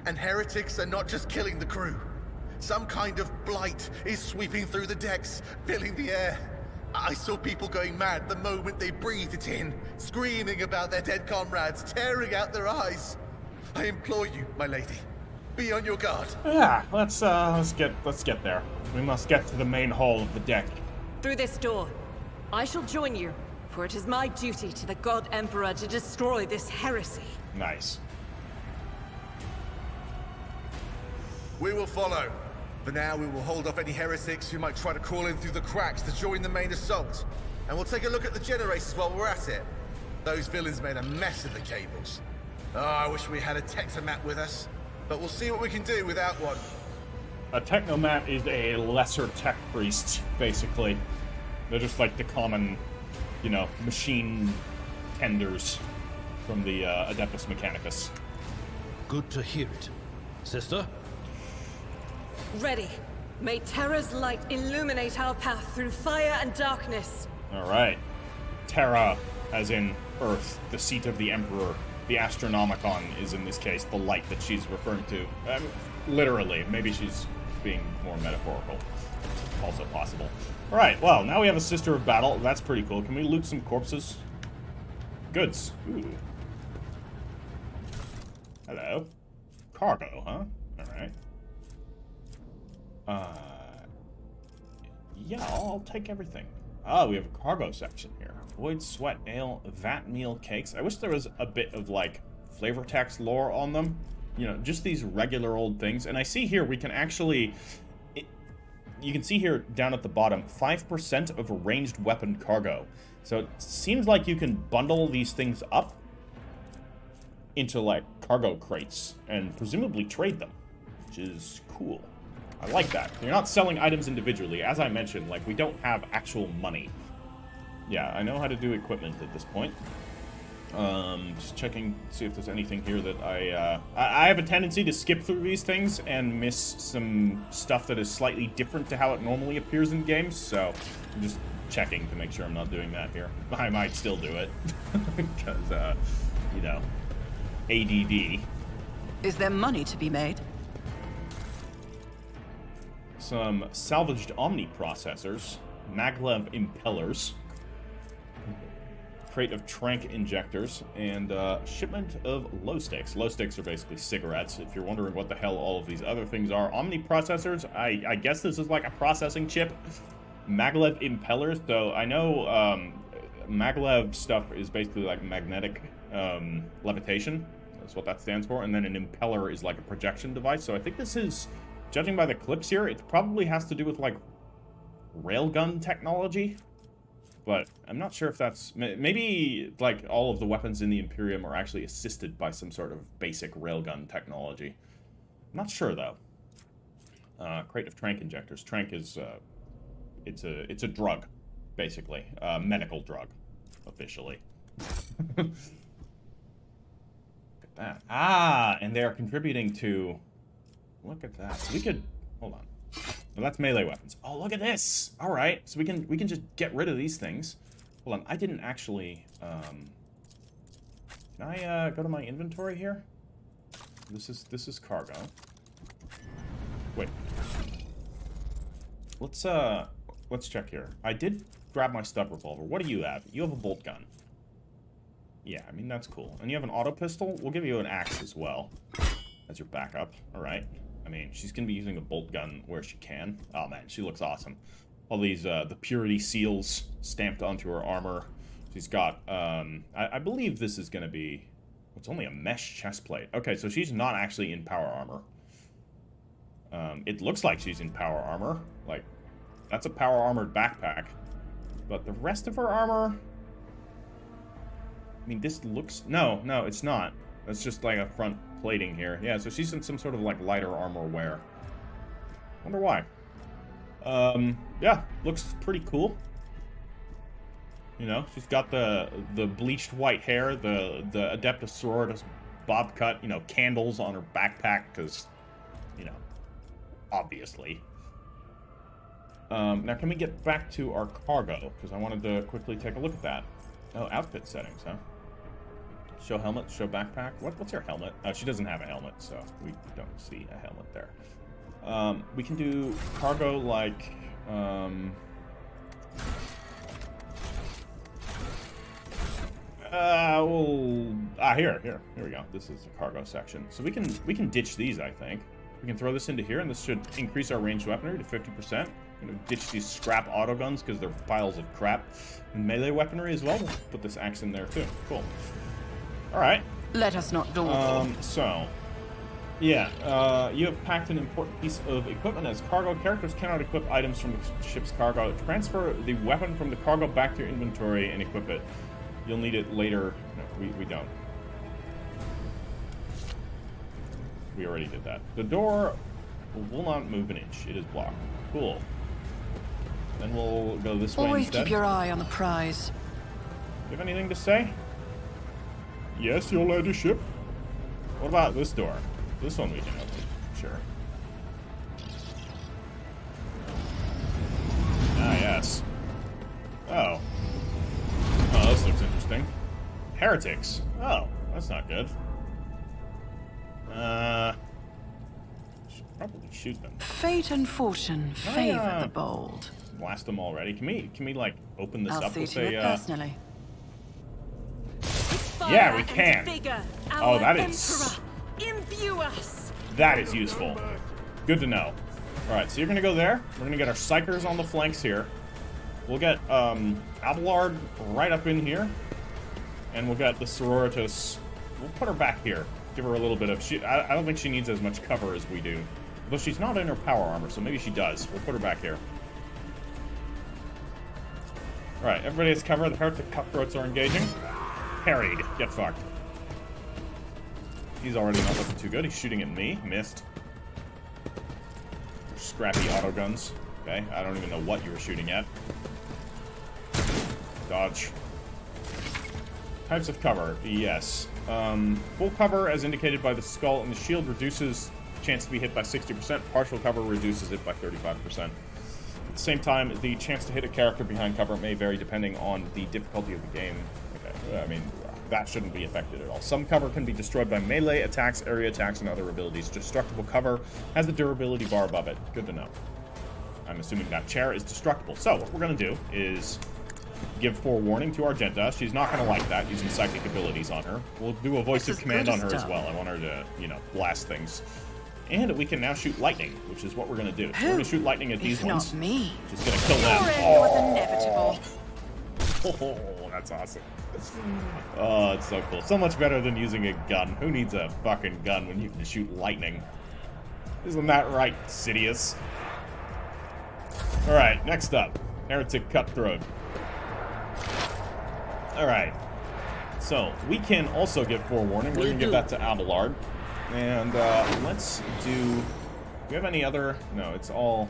And heretics are not just killing the crew. Some kind of blight is sweeping through the decks, filling the air. I saw people going mad the moment they breathed it in, screaming about their dead comrades, tearing out their eyes. I implore you, my lady, be on your guard. Yeah, let's get there. We must get to the main hall of the deck. Through this door. I shall join you, for it is my duty to the God Emperor to destroy this heresy. Nice. We will follow. For now, we will hold off any heretics who might try to crawl in through the cracks to join the main assault. And we'll take a look at the generators while we're at it. Those villains made a mess of the cables. Oh, I wish we had a technomat with us. But we'll see what we can do without one. A technomat is a lesser tech priest, basically. They're just like the common, you know, machine tenders from the Adeptus Mechanicus. Good to hear it. Sister? Ready. May Terra's light illuminate our path through fire and darkness. Alright. Terra, as in Earth, the seat of the Emperor. The Astronomicon is, in this case, the light that she's referring to. Literally. Maybe she's being more metaphorical. Also possible. Alright, well, now we have a Sister of Battle. That's pretty cool. Can we loot some corpses? Goods. Ooh. Hello. Cargo, huh? Alright. Yeah, I'll take everything. Oh, we have a cargo section here. Void, sweat, ale, vat, meal, cakes. I wish there was a bit of, like, flavor text lore on them. You know, just these regular old things. And I see here we can actually... you can see here down at the bottom, 5% of a ranged weapon cargo. So it seems like you can bundle these things up into, like, cargo crates and presumably trade them, which is cool. I like that. You're not selling items individually. As I mentioned, like, we don't have actual money. Yeah, I know how to do equipment at this point. Just checking, see if there's anything here that I have a tendency to skip through these things and miss some stuff that is slightly different to how it normally appears in games, so I'm just checking to make sure I'm not doing that here. I might still do it, because, you know, ADD. Is there money to be made? Some salvaged Omni processors, maglev impellers, crate of trank injectors, and shipment of low sticks. Low sticks are basically cigarettes. If you're wondering what the hell all of these other things are, Omni processors, I guess this is like a processing chip. Maglev impellers, though I know maglev stuff is basically like magnetic levitation. That's what that stands for. And then an impeller is like a projection device. So I think this is, judging by the clips here, it probably has to do with like railgun technology. But I'm not sure if that's... maybe, like, all of the weapons in the Imperium are actually assisted by some sort of basic railgun technology. I'm not sure, though. Crate of trank injectors. Trank is, it's a drug, basically. Medical drug, officially. Look at that. Ah, and they are contributing to... Look at that. So we could... Hold on. Well, that's melee weapons. Oh, look at this! Alright, so we can just get rid of these things. Hold on, I didn't actually, Can I, go to my inventory here? This is cargo. Wait. Let's check here. I did grab my stub revolver. What do you have? You have a bolt gun. Yeah, I mean, that's cool. And you have an auto pistol? We'll give you an axe as well. As your backup. Alright. I mean, she's going to be using a bolt gun where she can. Oh, man, she looks awesome. All these, the purity seals stamped onto her armor. She's got, I believe this is going to be... It's only a mesh chestplate. Okay, so she's not actually in power armor. It looks like she's in power armor. Like, that's a power armored backpack. But the rest of her armor... I mean, this looks... No, it's not. That's just like a front plating here. Yeah, so she's in some sort of like lighter armor wear. Wonder why. Yeah, looks pretty cool. You know, she's got the bleached white hair, the Adeptus Sororitas bob cut, you know, candles on her backpack, because, you know, obviously. Now, can we get back to our cargo? Because I wanted to quickly take a look at that. Oh, outfit settings, huh? Show helmet, show backpack. What's her helmet? She doesn't have a helmet, so we don't see a helmet there. We can do cargo like... Here we go. This is the cargo section. So we can ditch these, I think. We can throw this into here, and this should increase our ranged weaponry to 50%. I'm gonna ditch these scrap auto guns because they're piles of crap. And melee weaponry as well. We'll put this axe in there too. Cool. All right. Let us not dawdle. So Yeah, you have packed an important piece of equipment as cargo. Characters cannot equip items from the ship's cargo. Transfer the weapon from the cargo back to your inventory and equip it. You'll need it later. No, we don't. We already did that. The door will not move an inch. It is blocked. Cool. Then we'll go this way Always instead. keep your eye on the prize. You have anything to say? Yes, your ladyship. What about this door? This one we can open. Sure. Ah, yes. Oh. Oh, this looks interesting. Heretics. Oh, that's not good. Should probably shoot them. Fate and fortune favor the bold. Blast them already. Can we like open this I'll up see with to it a personally. Yeah, we can. Oh, that is Imbue us. that is useful. Good to know. All right, so you're gonna go there. We're gonna get our psychers on the flanks here. We'll get Abelard right up in here, and we'll get the sororitas. We'll put her back here. Give her a little bit of. I don't think she needs as much cover as we do, though she's not in her power armor, so maybe she does. We'll put her back here. All right, everybody has cover. The heretic cutthroats are engaging. Parried. Get fucked. He's already not looking too good. He's shooting at me. Missed. Scrappy auto guns. Okay, I don't even know what you were shooting at. Dodge. Types of cover. Yes. Full cover, as indicated by the skull and the shield, reduces chance to be hit by 60%. Partial cover reduces it by 35%. At the same time, the chance to hit a character behind cover may vary depending on the difficulty of the game. Okay, I mean, that shouldn't be affected at all. Some cover can be destroyed by melee attacks, area attacks, and other abilities. Destructible cover has the durability bar above it. Good to know. I'm assuming that chair is destructible. So, what we're going to do is give forewarning to Argenta. She's not going to like that, using psychic abilities on her. We'll do a voice of command on her as well. I want her to, you know, blast things. And we can now shoot lightning, which is what we're going to do. So we're going to shoot lightning at these ones. Not me. Just going to kill them. Was inevitable. Oh, that's awesome. Oh, it's so cool. So much better than using a gun. Who needs a fucking gun when you can shoot lightning? Isn't that right, Sidious? Alright, next up. Heretic Cutthroat. Alright. So, we can also give forewarning. We're going to give that to Abelard. And let's do... Do we have any other... No, it's all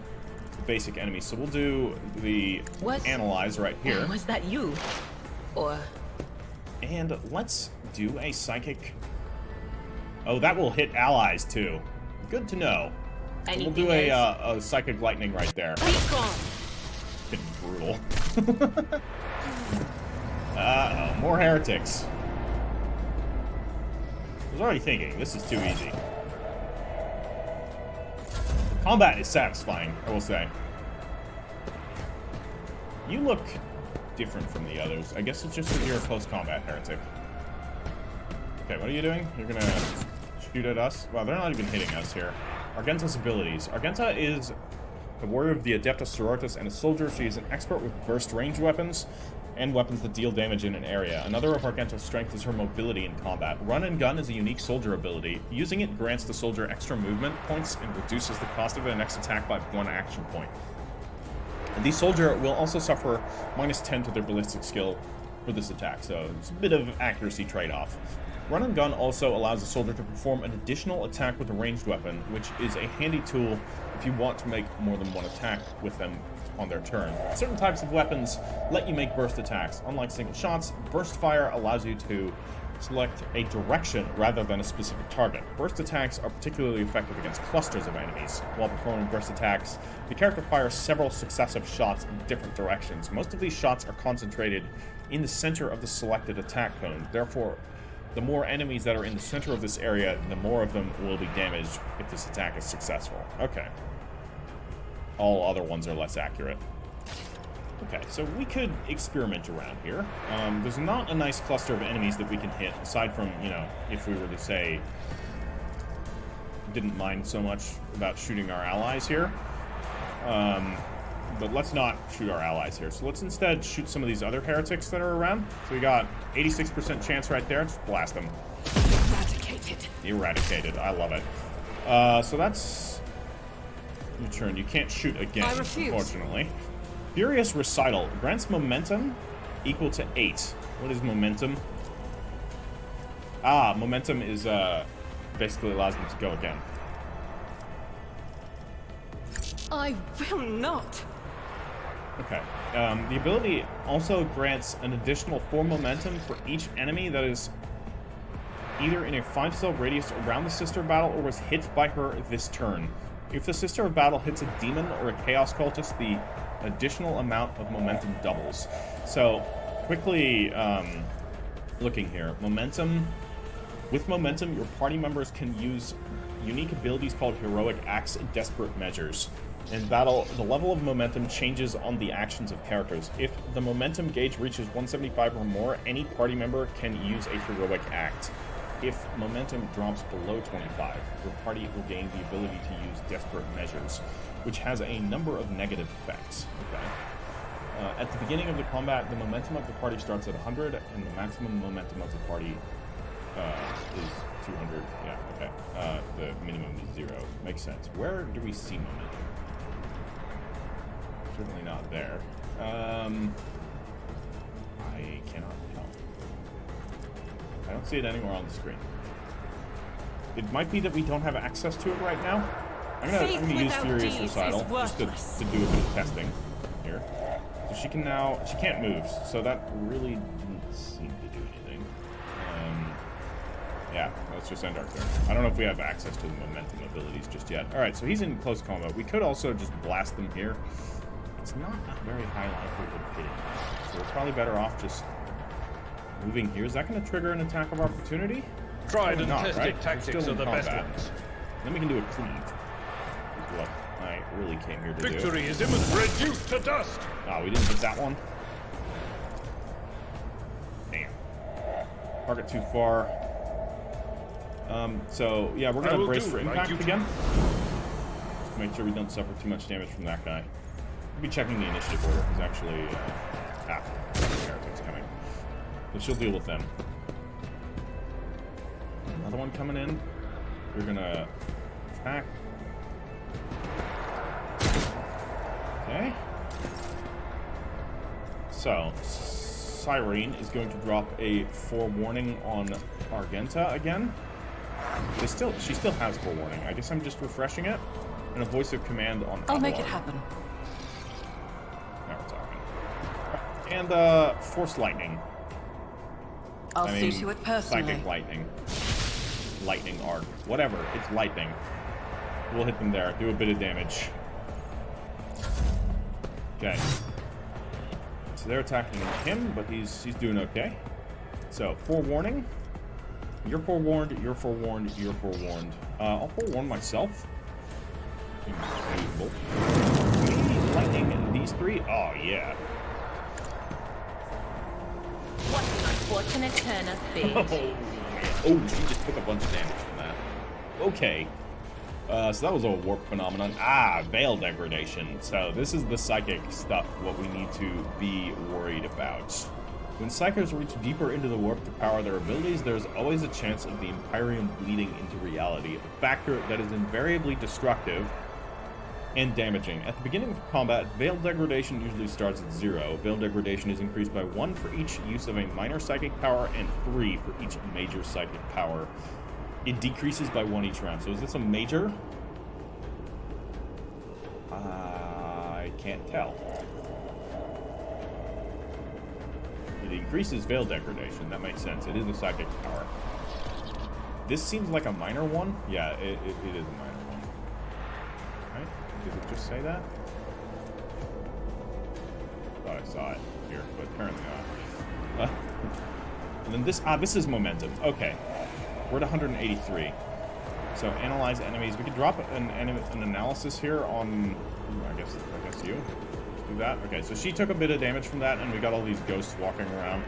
basic enemies. So we'll do the Analyze right here. Was that you? Or... And let's do a psychic... Oh, that will hit allies, too. Good to know. We'll do a psychic lightning right there. Been brutal. Uh-oh, more heretics. I was already thinking, this is too easy. The combat is satisfying, I will say. You look different from the others. I guess it's just that you're a post-combat heretic. Okay, what are you doing? You're gonna shoot at us? Wow, they're not even hitting us here. Argenta's abilities. Argenta is the warrior of the Adeptus Sororitas and a soldier. She is an expert with burst range weapons and weapons that deal damage in an area. Another of Argenta's strength is her mobility in combat. Run and gun is a unique soldier ability. Using it grants the soldier extra movement points and reduces the cost of their next attack by 1 action point. And the soldier will also suffer -10 to their ballistic skill for this attack, so it's a bit of accuracy trade-off. Run and gun also allows the soldier to perform an additional attack with a ranged weapon, which is a handy tool if you want to make more than one attack with them on their turn. Certain types of weapons let you make burst attacks. Unlike single shots, burst fire allows you to select a direction rather than a specific target. Burst attacks are particularly effective against clusters of enemies. While performing burst attacks, the character fires several successive shots in different directions. Most of these shots are concentrated in the center of the selected attack cone. Therefore, the more enemies that are in the center of this area, the more of them will be damaged if this attack is successful. Okay. All other ones are less accurate. Okay, so we could experiment around here. There's not a nice cluster of enemies that we can hit, aside from, you know, if we were to say, didn't mind so much about shooting our allies here. But let's not shoot our allies here. So let's instead shoot some of these other heretics that are around. So we got 86% chance right there. Just blast them. Eradicated. Eradicated. I love it. So that's your turn. You can't shoot again, I refuse. unfortunately. Furious Recital grants momentum equal to 8. What is momentum? Momentum is basically allows them to go again. I will not. Okay. The ability also grants an additional 4 momentum for each enemy that is either in a 5-cell radius around the Sister of Battle or was hit by her this turn. If the Sister of Battle hits a demon or a chaos cultist, the additional amount of momentum doubles. So, quickly looking here. Momentum. With momentum, your party members can use unique abilities called Heroic Acts and Desperate Measures. In battle, the level of momentum changes on the actions of characters. If the momentum gauge reaches 175 or more, any party member can use a Heroic Act. If momentum drops below 25, your party will gain the ability to use Desperate Measures, which has a number of negative effects. Okay. At the beginning of the combat, the momentum of the party starts at 100, and the maximum momentum of the party is 200. Yeah, okay. The minimum is 0. Makes sense. Where do we see momentum? Certainly not there. I cannot tell. I don't see it anywhere on the screen. It might be that we don't have access to it right now. I'm gonna use Furious Recital just to do a bit of testing here. So she can't move, so that really didn't seem to do anything. Yeah, let's just end our turn. I don't know if we have access to the momentum abilities just yet. Alright, so he's in close combat. We could also just blast them here. It's not a very high likelihood of hitting. So we're probably better off just moving here. Is that going to trigger an attack of opportunity? Tried and not, tested right? tactics are the best ones. Then we can do a cleave. Is what I really came here to do. Victory is imminent. Reduced to dust. Oh, we didn't hit that one. Damn. Target too far. So, yeah, we're going to brace for impact again. Just make sure we don't suffer too much damage from that guy. We'll be checking the initiative order. There's actually heretics coming. So she'll deal with them. Another one coming in. We're going to attack. Okay. So, Cyrene is going to drop a forewarning on Argenta again. She still has forewarning. I guess I'm just refreshing it. And a voice of command on Abelard. I'll make it happen. Now we're talking. And force lightning. I'll see to it personally. Psychic lightning. Lightning arc. Whatever. It's lightning. We'll hit them there. Do a bit of damage. Okay. So they're attacking him, but he's doing okay. So, forewarning. You're forewarned, you're forewarned, you're forewarned. I'll forewarn myself. Lightning these 3? Oh, yeah. What an unfortunate turn of fate. Oh, she just took a bunch of damage from that. Okay. So that was a warp phenomenon. Veil degradation. So this is the psychic stuff, what we need to be worried about. When psychers reach deeper into the warp to power their abilities, there's always a chance of the Empyrean bleeding into reality, a factor that is invariably destructive and damaging. At the beginning of combat, Veil degradation usually starts at 0. Veil degradation is increased by 1 for each use of a minor psychic power and 3 for each major psychic power. It decreases by 1 each round. So is this a major? I can't tell. It increases Veil degradation. That makes sense. It is a psychic power. This seems like a minor one. Yeah, it is a minor one. Right? Does it just say that? Thought I saw it here, but apparently not. And then this is momentum. Okay. We're at 183. So analyze enemies. We could drop an analysis here on, I guess you. Let's do that. Okay, so she took a bit of damage from that, and we got all these ghosts walking around,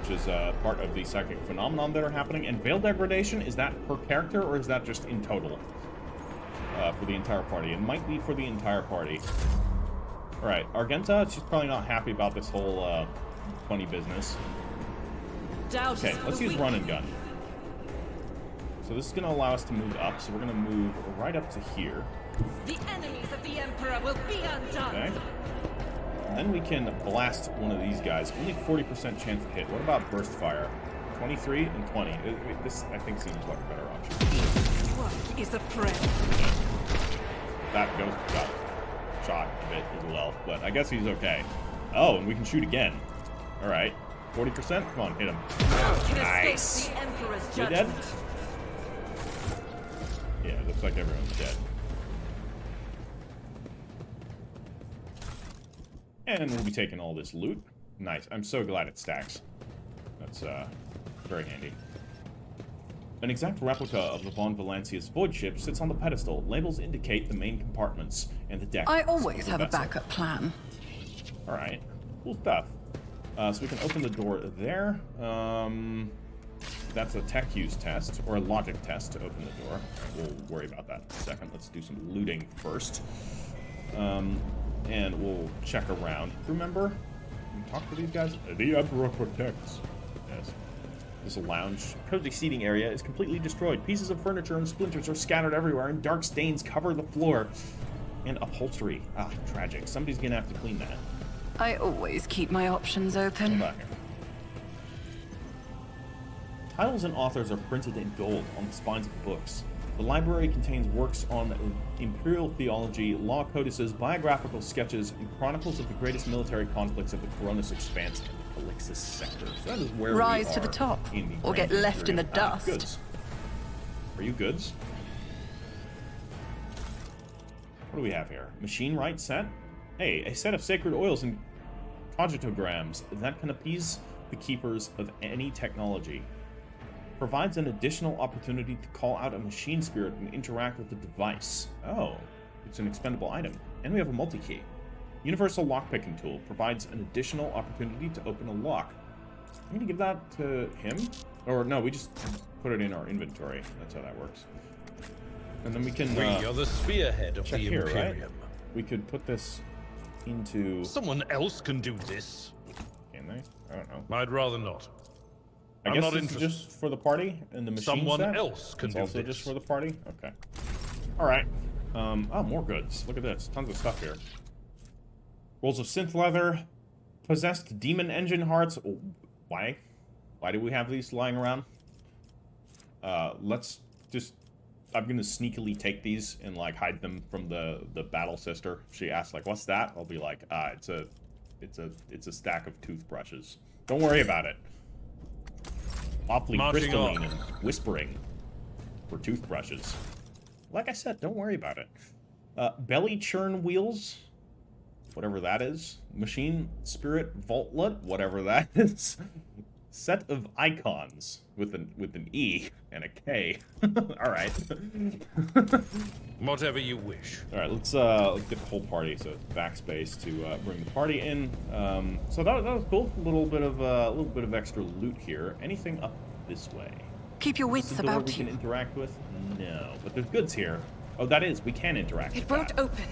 which is part of the psychic phenomenon that are happening. And Veil degradation, is that per character, or is that just in total for the entire party? It might be for the entire party. All right, Argenta, she's probably not happy about this whole funny business. Okay, let's use run and gun. So this is going to allow us to move up. So we're going to move right up to here. The enemies of the Emperor will be undone. Okay. And then we can blast one of these guys. Only 40% chance to hit. What about burst fire? 23 and 20. This, I think, seems like a better option. Work is a prayer. That ghost got shot a bit as well, but I guess he's okay. Oh, and we can shoot again. All right. 40%? Come on, hit him. Nice. The Emperor's You dead? judgment. Yeah, it looks like everyone's dead. And we'll be taking all this loot. Nice. I'm so glad it stacks. That's very handy. An exact replica of the von Valancius void ship sits on the pedestal. Labels indicate the main compartments and the deck. I always have a backup plan. All right. Cool stuff. So we can open the door there. That's a tech use test, or a logic test to open the door. We'll worry about that in a second. Let's do some looting first. And we'll check around. Remember? We talk to these guys? The Emperor protects. Yes. This lounge, cozy seating area is completely destroyed. Pieces of furniture and splinters are scattered everywhere, and dark stains cover the floor. And upholstery. Ah, tragic. Somebody's gonna have to clean that. I always keep my options open. Hold on here. Titles and authors are printed in gold on the spines of books. The library contains works on imperial theology, law codices, biographical sketches, and chronicles of the greatest military conflicts of the Coronis Expanse and the Calixis sector. So that is where Rise we to are the top, in the or get Grand left in the Imperium. dust. Goods. Are you goods? What do we have here? Machine right set? Hey, a set of sacred oils and cogitograms that can appease the keepers of any technology. Provides an additional opportunity to call out a machine spirit and interact with the device. Oh, it's an expendable item. And we have a multi-key. Universal lockpicking tool provides an additional opportunity to open a lock. I'm gonna give that to him? Or no, we just put it in our inventory. That's how that works. And then we can We are the spearhead of check the here, Imperium. right? We could put this into... Someone else can do this. Can they? I don't know. I'd rather not. I I'm guess not this is interested. just for the party and the machine Someone set? else can It's do also this. just for the party? Okay. Alright. Oh, more goods. Look at this. Tons of stuff here. Rolls of synth leather. Possessed demon engine hearts. Oh, why? Why do we have these lying around? Let's just... I'm gonna sneakily take these and, like, hide them from the battle sister. She asks, like, what's that? I'll be like, it's a stack of toothbrushes. Don't worry about it. Awfully Marching crystalline on. and whispering for toothbrushes. Like I said, don't worry about it. Belly churn wheels, whatever that is. Machine spirit vaultlet, whatever that is. Set of icons with an E and a K. All right. Whatever you wish. All right, let's get the whole party. So backspace to bring the party in. So that was cool. A little bit of extra loot here. Anything up this way? Keep your Is this wits a door about we can you. interact with? No, but there's goods here. Oh, that is. We can interact. It with won't that. open.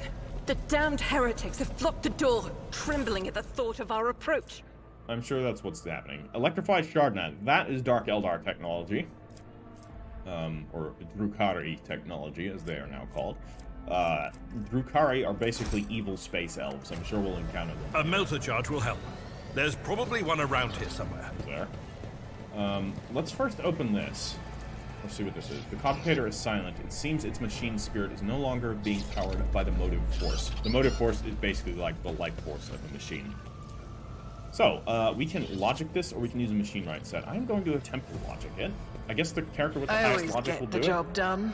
The damned heretics have blocked the door, trembling at the thought of our approach. I'm sure that's what's happening. Electrified Shardnet. That is Dark Eldar technology. Or Drukhari technology, as they are now called. Drukhari are basically evil space elves. I'm sure we'll encounter them. A melter charge will help. There's probably one around here somewhere. There. Let's first open this. Let's see what this is. The computator is silent. It seems its machine spirit is no longer being powered by the motive force. The motive force is basically like the life force of the machine. So, we can logic this, or we can use a machine right set. I'm going to attempt to logic it. I guess the character with the I highest always logic will get do the it. job done.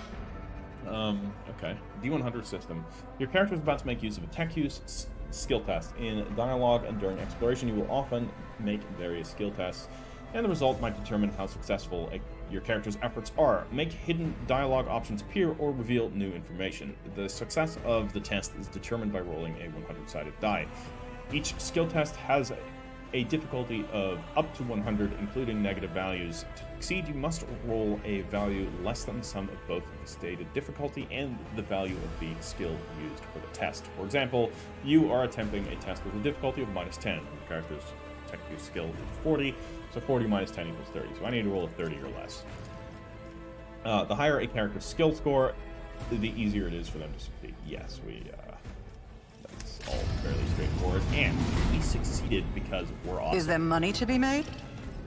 Okay. D100 system. Your character is about to make use of a tech use skill test. In dialogue and during exploration, you will often make various skill tests, and the result might determine how successful your character's efforts are. Make hidden dialogue options appear or reveal new information. The success of the test is determined by rolling a 100-sided die. Each skill test has a difficulty of up to 100, including negative values. To succeed, you must roll a value less than the sum of both the stated difficulty and the value of the skill used for the test. For example, you are attempting a test with a difficulty of -10. Your character's tech use skill is 40, so 40 minus 10 equals 30. So I need to roll a 30 or less. The higher a character's skill score, the easier it is for them to succeed. Yes, that's all fairly straightforward. And we succeeded because we're awesome. Is there money to be made?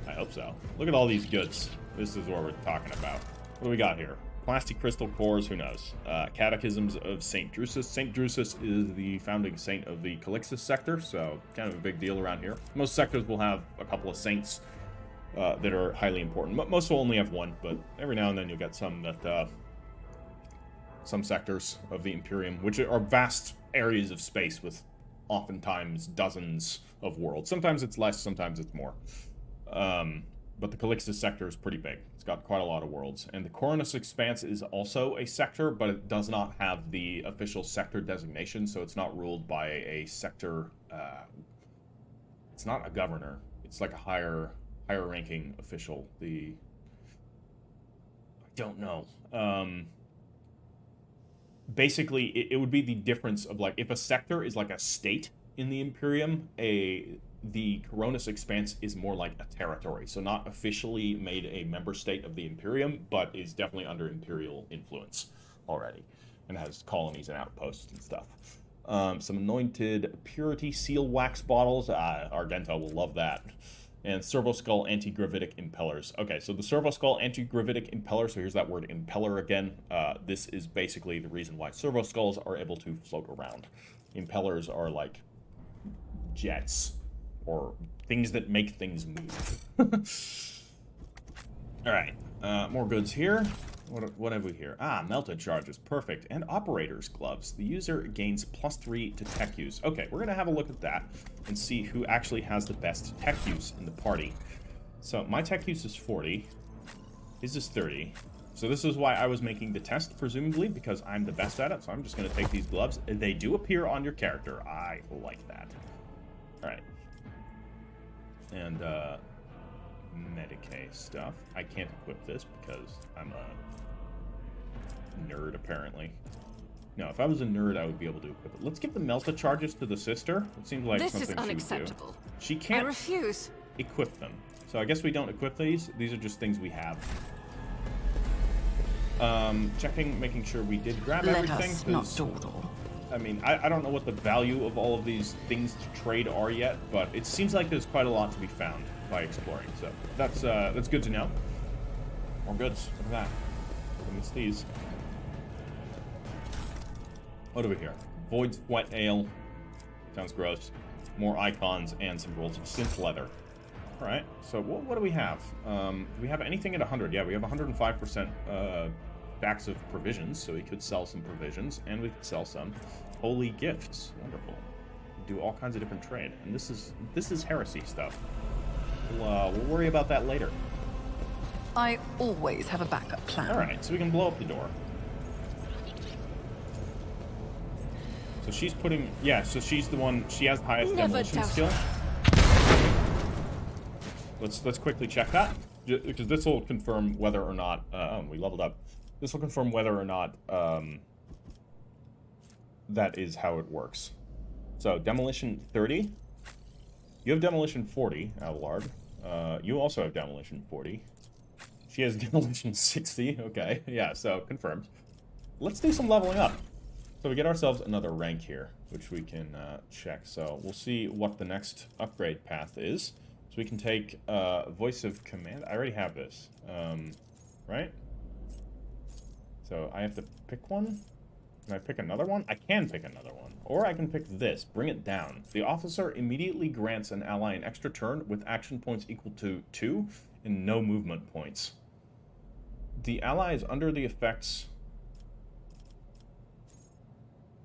I hope so. Look at all these goods. This is what we're talking about. What do we got here? Plastic crystal cores, who knows? Catechisms of St. Drusus. St. Drusus is the founding saint of the Calixtus sector, so kind of a big deal around here. Most sectors will have a couple of saints that are highly important. Most will only have one, but every now and then you'll get some that... some sectors of the Imperium, which are vast areas of space with oftentimes dozens of worlds. Sometimes it's less, sometimes it's more. But the Calixtus sector is pretty big. It's got quite a lot of worlds. And the Coronus Expanse is also a sector, but it does not have the official sector designation, so it's not ruled by a sector... it's not a governor. It's like a higher ranking official. I don't know. Basically, it would be the difference of, like, if a sector is like a state in the Imperium, the Coronus Expanse is more like a territory. So not officially made a member state of the Imperium, but is definitely under Imperial influence already. And has colonies and outposts and stuff. Some anointed purity seal wax bottles. Argento will love that. And servoskull anti-gravitic impellers. Okay, so the servoskull anti-gravitic impeller, so here's that word impeller again. This is basically the reason why servoskulls are able to float around. Impellers are like jets, or things that make things move. Alright, more goods here. What have we here? Melted charges, perfect. And operator's gloves. The user gains +3 to tech use. Okay, we're gonna have a look at that and see who actually has the best tech use in the party. So my tech use is 40. His is 30. So this is why I was making the test, presumably, because I'm the best at it. So I'm just gonna take these gloves. They do appear on your character. I like that. Alright. And, Medicae stuff. I can't equip this because I'm a nerd, apparently. No, if I was a nerd, I would be able to equip it. Let's give the melta charges to the sister. It seems like This something is unacceptable. She would do. She can't I refuse. equip them. So I guess we don't equip these. These are just things we have. Checking, making sure we did grab everything. Let us not dawdle. I mean, I don't know what the value of all of these things to trade are yet, but it seems like there's quite a lot to be found by exploring. So that's good to know. More goods. Look at that. It's these. What do we hear? Void's wet ale. Sounds gross. More icons and some rolls of synth leather. All right. So what do we have? Do we have anything at 100? Yeah, we have 105% stacks of provisions, so we could sell some provisions, and we could sell some holy gifts. Wonderful. Do all kinds of different trade, and this is heresy stuff. We'll worry about that later. I always have a backup plan. All right, so we can blow up the door. So she's putting, yeah. So she's the one. She has the highest demolition skill. Let's quickly check that, because this will confirm whether or not we leveled up. This will confirm whether or not that is how it works. So demolition 30. You have demolition 40, Abelard. You also have demolition 40. She has demolition 60. Okay, yeah, so confirmed. Let's do some leveling up. So we get ourselves another rank here, which we can check. So we'll see what the next upgrade path is. So we can take voice of command. I already have this, right? So I have to pick one. Can I pick another one? I can pick another one. Or I can pick this. Bring it down. The officer immediately grants an ally an extra turn with action points equal to 2 and no movement points. The ally is under the effects...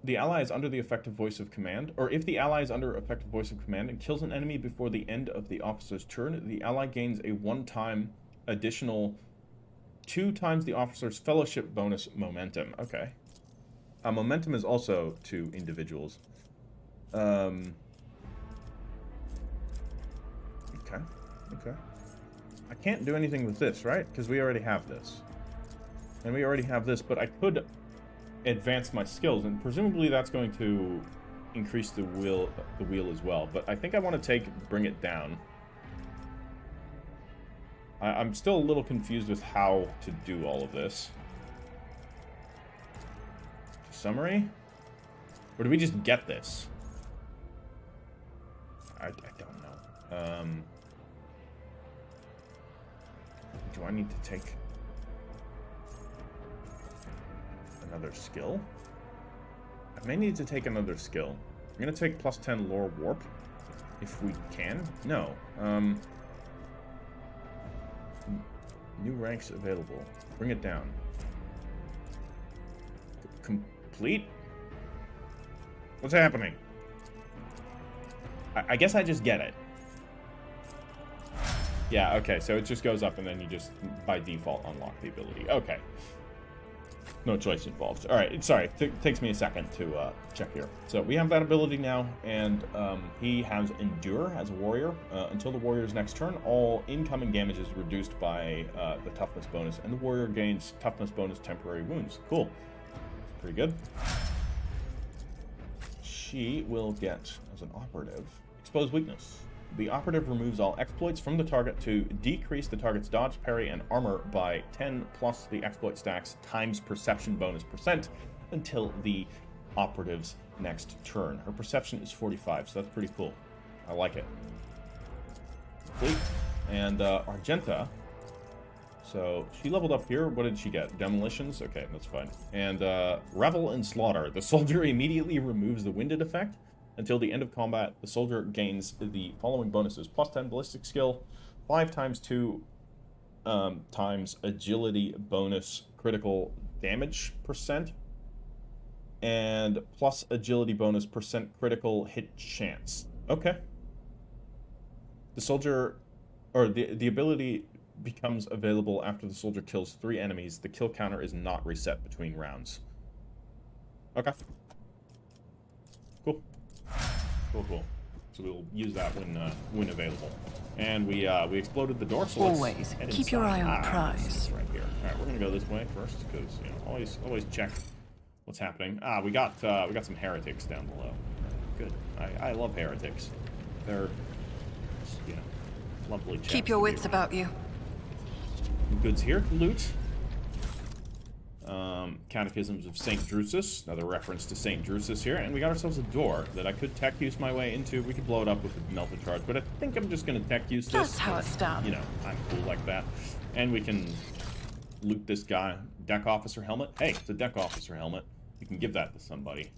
The ally is under the effective voice of command, or if the ally is under effective voice of command and kills an enemy before the end of the officer's turn, the ally gains a one-time additional 2 times the officer's fellowship bonus momentum. Okay. Momentum is also to individuals. Okay. I can't do anything with this, right? Because we already have this. And we already have this, but I could advance my skills, and presumably that's going to increase the wheel as well. But I think I want to bring it down. I'm still a little confused with how to do all of this. Summary? Or do we just get this? I don't know. Do I need to take another skill? I may need to take another skill. I'm gonna take plus 10 lore warp. If we can. No. New ranks available. Bring it down. Complete? What's happening? I guess I just get it. Yeah, okay, so it just goes up and then you just, by default, unlock the ability. Okay. No choice involved. Alright, sorry, takes me a second to check here. So we have that ability now, and he has Endure as a warrior. Until the warrior's next turn, all incoming damage is reduced by the toughness bonus, and the warrior gains toughness bonus temporary wounds. Cool. Pretty good. She will get, as an operative, Expose Weakness. The operative removes all exploits from the target to decrease the target's dodge, parry, and armor by 10 plus the exploit stacks times perception bonus % until the operative's next turn. Her perception is 45, so that's pretty cool. I like it. Complete. And Argenta. So she leveled up here. What did she get? Demolitions? Okay, that's fine. And Revel and Slaughter. The soldier immediately removes the winded effect. Until the end of combat, the soldier gains the following bonuses. Plus 10 ballistic skill, 5 times 2 times agility bonus critical damage %, and plus agility bonus % critical hit chance. Okay. The soldier, or the ability becomes available after the soldier kills 3 enemies. The kill counter is not reset between rounds. Okay. Cool. Cool. So we'll use that when available. And we exploded the door. So always keep your eye on the prize. Right here. All right, we're gonna go this way first because always check what's happening. We got some heretics down below. Good. I love heretics. They're lovely. Keep your wits about you. Goods here to loot. Catechisms of St. Drusus, another reference to St. Drusus here, and we got ourselves a door that I could tech use my way into. We could blow it up with the melted charge, but I think I'm just going to tech use this. That's how it's done. You know, I'm cool like that. And we can loot this guy. Deck officer helmet. Hey, it's a deck officer helmet. You can give that to somebody.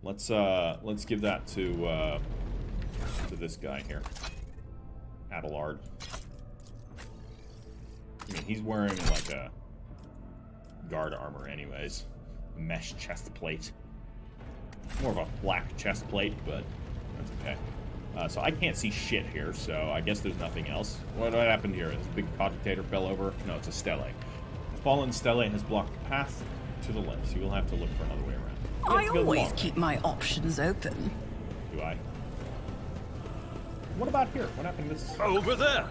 Let's give that to this guy here. Abelard. I mean, he's wearing like a guard armor anyways. Mesh chest plate. More of a black chest plate, but that's okay. So I can't see shit here, so I guess there's nothing else. What happened here? This big cogitator fell over? No, it's a stele. The fallen stele has blocked the path to the left, so you'll have to look for another way around. I always keep my options open. Do I? What about here? What happened to this? Over there!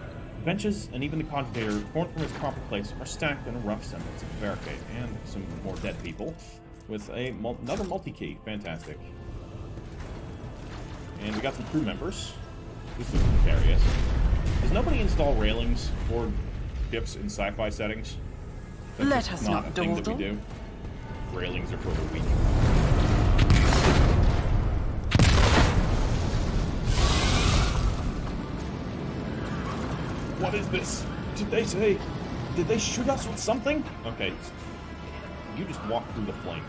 Benches and even the cogitator, torn from its proper place, are stacked in a rough semblance of a barricade, and some more dead people, with another multi-key. Fantastic. And we got some crew members. This is precarious. Does nobody install railings for ships in sci-fi settings? That's Let us not not a thing that we dawdle. do. Railings are for the weak. What is this? Did they shoot us with something? Okay, you just walk through the flame.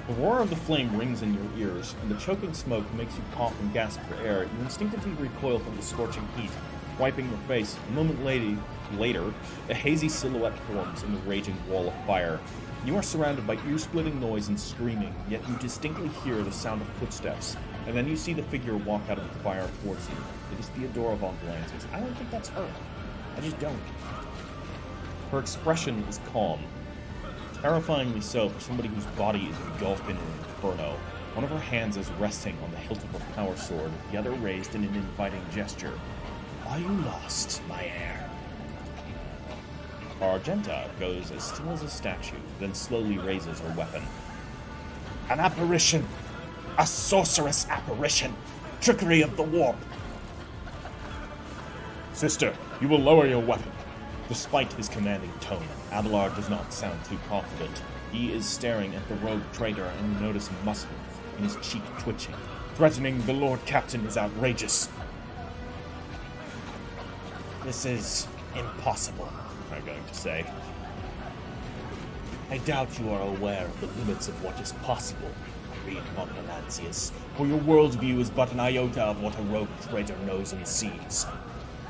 The roar of the flame rings in your ears, and the choking smoke makes you cough and gasp for air. You instinctively recoil from the scorching heat, wiping your face. A moment later, a hazy silhouette forms in the raging wall of fire. You are surrounded by ear-splitting noise and screaming, yet you distinctly hear the sound of footsteps, and then you see the figure walk out of the fire towards you. It is Theodora von Valancius. I don't think that's her. I just don't. Her expression is calm. Terrifyingly so for somebody whose body is engulfed in an inferno. One of her hands is resting on the hilt of her power sword, the other raised in an inviting gesture. Are you lost, my heir? Argenta goes as still as a statue, then slowly raises her weapon. An apparition! A sorceress apparition! Trickery of the warp! Sister, you will lower your weapon. Despite his commanding tone, Abelard does not sound too confident. He is staring at the rogue traitor, and you notice muscles in his cheek twitching. Threatening the Lord Captain is outrageous. This is impossible, I'm going to say. I doubt you are aware of the limits of what is possible, Cyrene von Valancius, for your worldview is but an iota of what a rogue traitor knows and sees.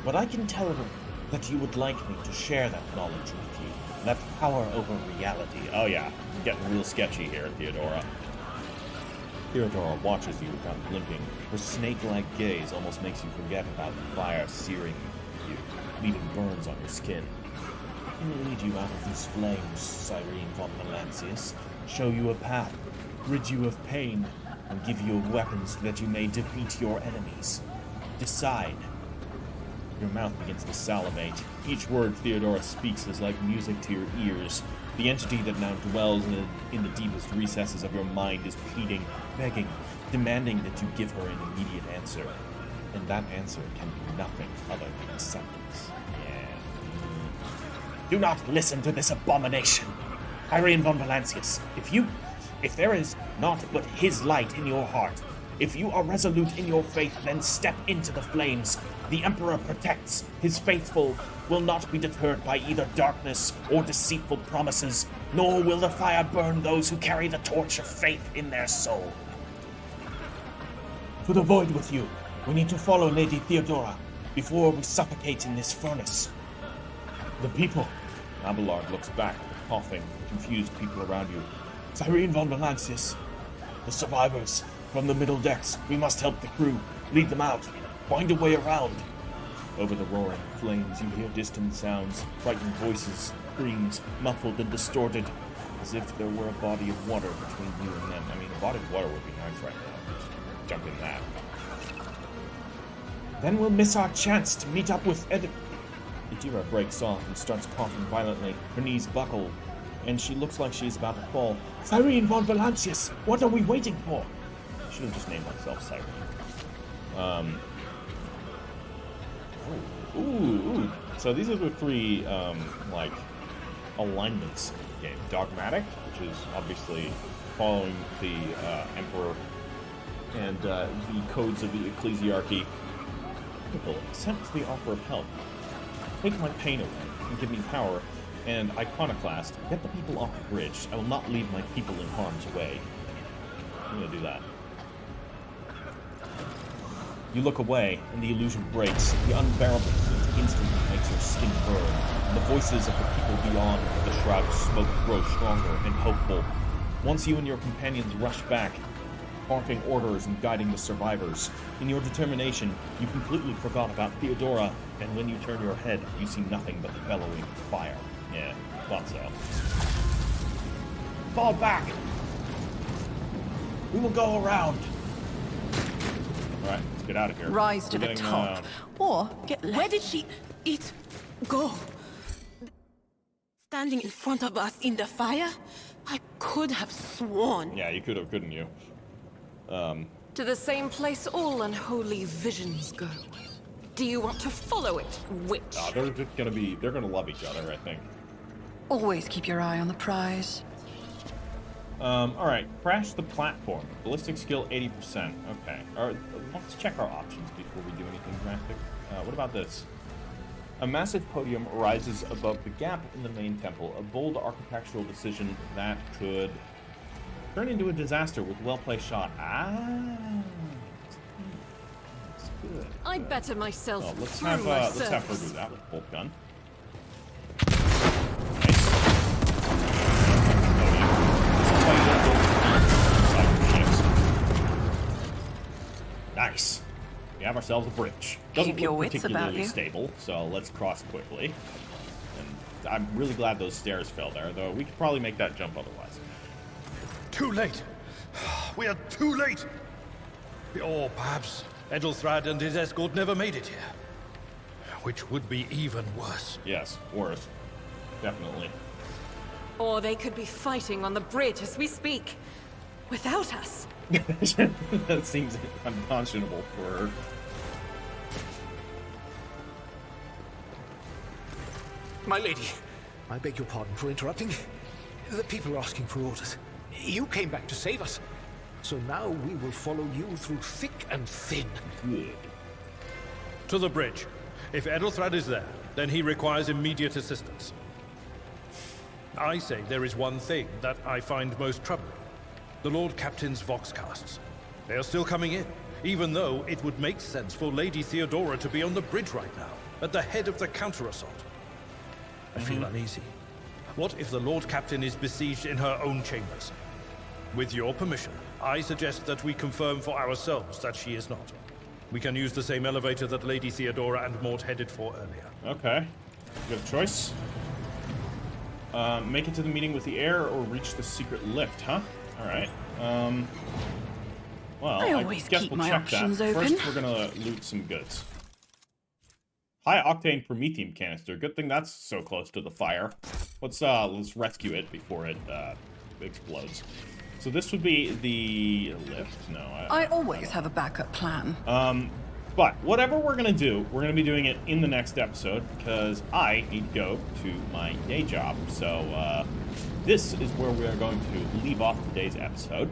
But I can tell them that you would like me to share that knowledge with you, that power over reality. Oh yeah, getting real sketchy here, Theodora. Theodora watches you without blinking. Her snake-like gaze almost makes you forget about the fire searing you, leaving burns on your skin. I can lead you out of these flames, Cyrene von Valancius, show you a path, rid you of pain, and give you weapons that you may defeat your enemies. Decide. Your mouth begins to salivate. Each word Theodora speaks is like music to your ears. The entity that now dwells in the deepest recesses of your mind is pleading, begging, demanding that you give her an immediate answer. And that answer can be nothing other than acceptance. Do not listen to this abomination. Cyrene von Valancius, if there is naught but his light in your heart, if you are resolute in your faith, then step into the flames. The Emperor protects. His faithful will not be deterred by either darkness or deceitful promises, nor will the fire burn those who carry the torch of faith in their soul. To the void with you. We need to follow Lady Theodora before we suffocate in this furnace. The people. Abelard looks back, coughing, confused people around you. Cyrene von Valancius. The survivors. From the middle decks. We must help the crew. Lead them out. Find a way around. Over the roaring flames, you hear distant sounds, frightened voices, screams, muffled and distorted, as if there were a body of water between you and them. I mean, a body of water would be nice right now. Just jump in that. Then we'll miss our chance to meet up with Idira breaks off and starts coughing violently. Her knees buckle, and she looks like she's about to fall. Cyrene von Valancius, what are we waiting for? I should have just named myself Psyker. Ooh. So these are the three, alignments of the game. Dogmatic, which is obviously following the Emperor and the codes of the ecclesiarchy. People accept the offer of help. Take my pain away and give me power. And Iconoclast, get the people off the bridge. I will not leave my people in harm's way. I'm gonna do that. You look away, and the illusion breaks. The unbearable heat instantly makes your skin burn, and the voices of the people beyond the shroud of smoke grow stronger and hopeful. Once you and your companions rush back, barking orders and guiding the survivors. In your determination, you completely forgot about Theodora, and when you turn your head, you see nothing but the bellowing fire. Yeah, thought so. Fall back! We will go around. Alright, let's get out of here. Rise to the top. Or get left. Where did it go? Standing in front of us in the fire? I could have sworn. Yeah, you could have, couldn't you? To the same place all unholy visions go. Do you want to follow it, witch? They're gonna love each other, I think. Always keep your eye on the prize. Alright, crash the platform. Ballistic skill 80%. Okay. Let's check our options before we do anything drastic. What about this? A massive podium rises above the gap in the main temple. A bold architectural decision that could turn into a disaster with well-placed shot. That's good. I better myself let's through have my her do service. that with bolt gun. Nice. We have ourselves a bridge. Doesn't Keep your look wits about particularly you. stable, so let's cross quickly. And I'm really glad those stairs fell there, though we could probably make that jump otherwise. Too late. We are too late. Or perhaps Edelthrad and his escort never made it here. Which would be even worse. Yes, worse. Definitely. Or they could be fighting on the bridge as we speak. Without us. That seems unconscionable for her. My lady, I beg your pardon for interrupting. The people are asking for orders. You came back to save us. So now we will follow you through thick and thin. Good. To the bridge. If Edelthrad is there, then he requires immediate assistance. I say there is one thing that I find most troubling. The Lord Captain's Voxcasts. They are still coming in, even though it would make sense for Lady Theodora to be on the bridge right now, at the head of the counter-assault. I feel uneasy. What if the Lord Captain is besieged in her own chambers? With your permission, I suggest that we confirm for ourselves that she is not. We can use the same elevator that Lady Theodora and Mort headed for earlier. Okay. Good choice. Make it to the meeting with the heir or reach the secret lift, huh? Alright. Well, I always guess keep we'll my check options that. open. First, we're gonna loot some goods. High-octane promethium canister. Good thing that's so close to the fire. Let's rescue it before it explodes. So this would be the lift. No, I always have a backup plan. But whatever we're gonna do, we're gonna be doing it in the next episode because I need to go to my day job. So this is where we are going to leave off today's episode.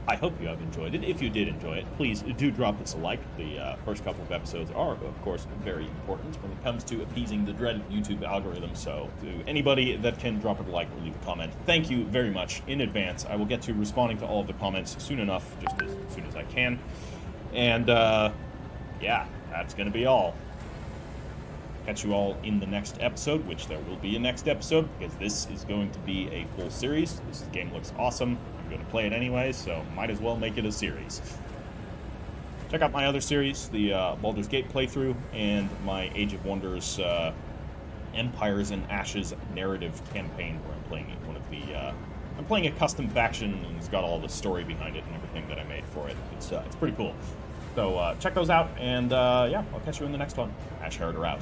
I hope you have enjoyed it. If you did enjoy it, please do drop us a like. The first couple of episodes are, of course, very important when it comes to appeasing the dreaded YouTube algorithm. So to anybody that can drop a like or leave a comment, thank you very much in advance. I will get to responding to all of the comments soon enough, just as soon as I can. And yeah, that's going to be all. Catch you all in the next episode, which there will be a next episode, because this is going to be a full series. This game looks awesome. I'm going to play it anyway, so might as well make it a series. Check out my other series, the Baldur's Gate playthrough, and my Age of Wonders Empires and Ashes narrative campaign, where I'm playing one of the... I'm playing a custom faction, and it's got all the story behind it and everything that I made for it. It's pretty cool. So check those out, and yeah, I'll catch you in the next one. Heritor out.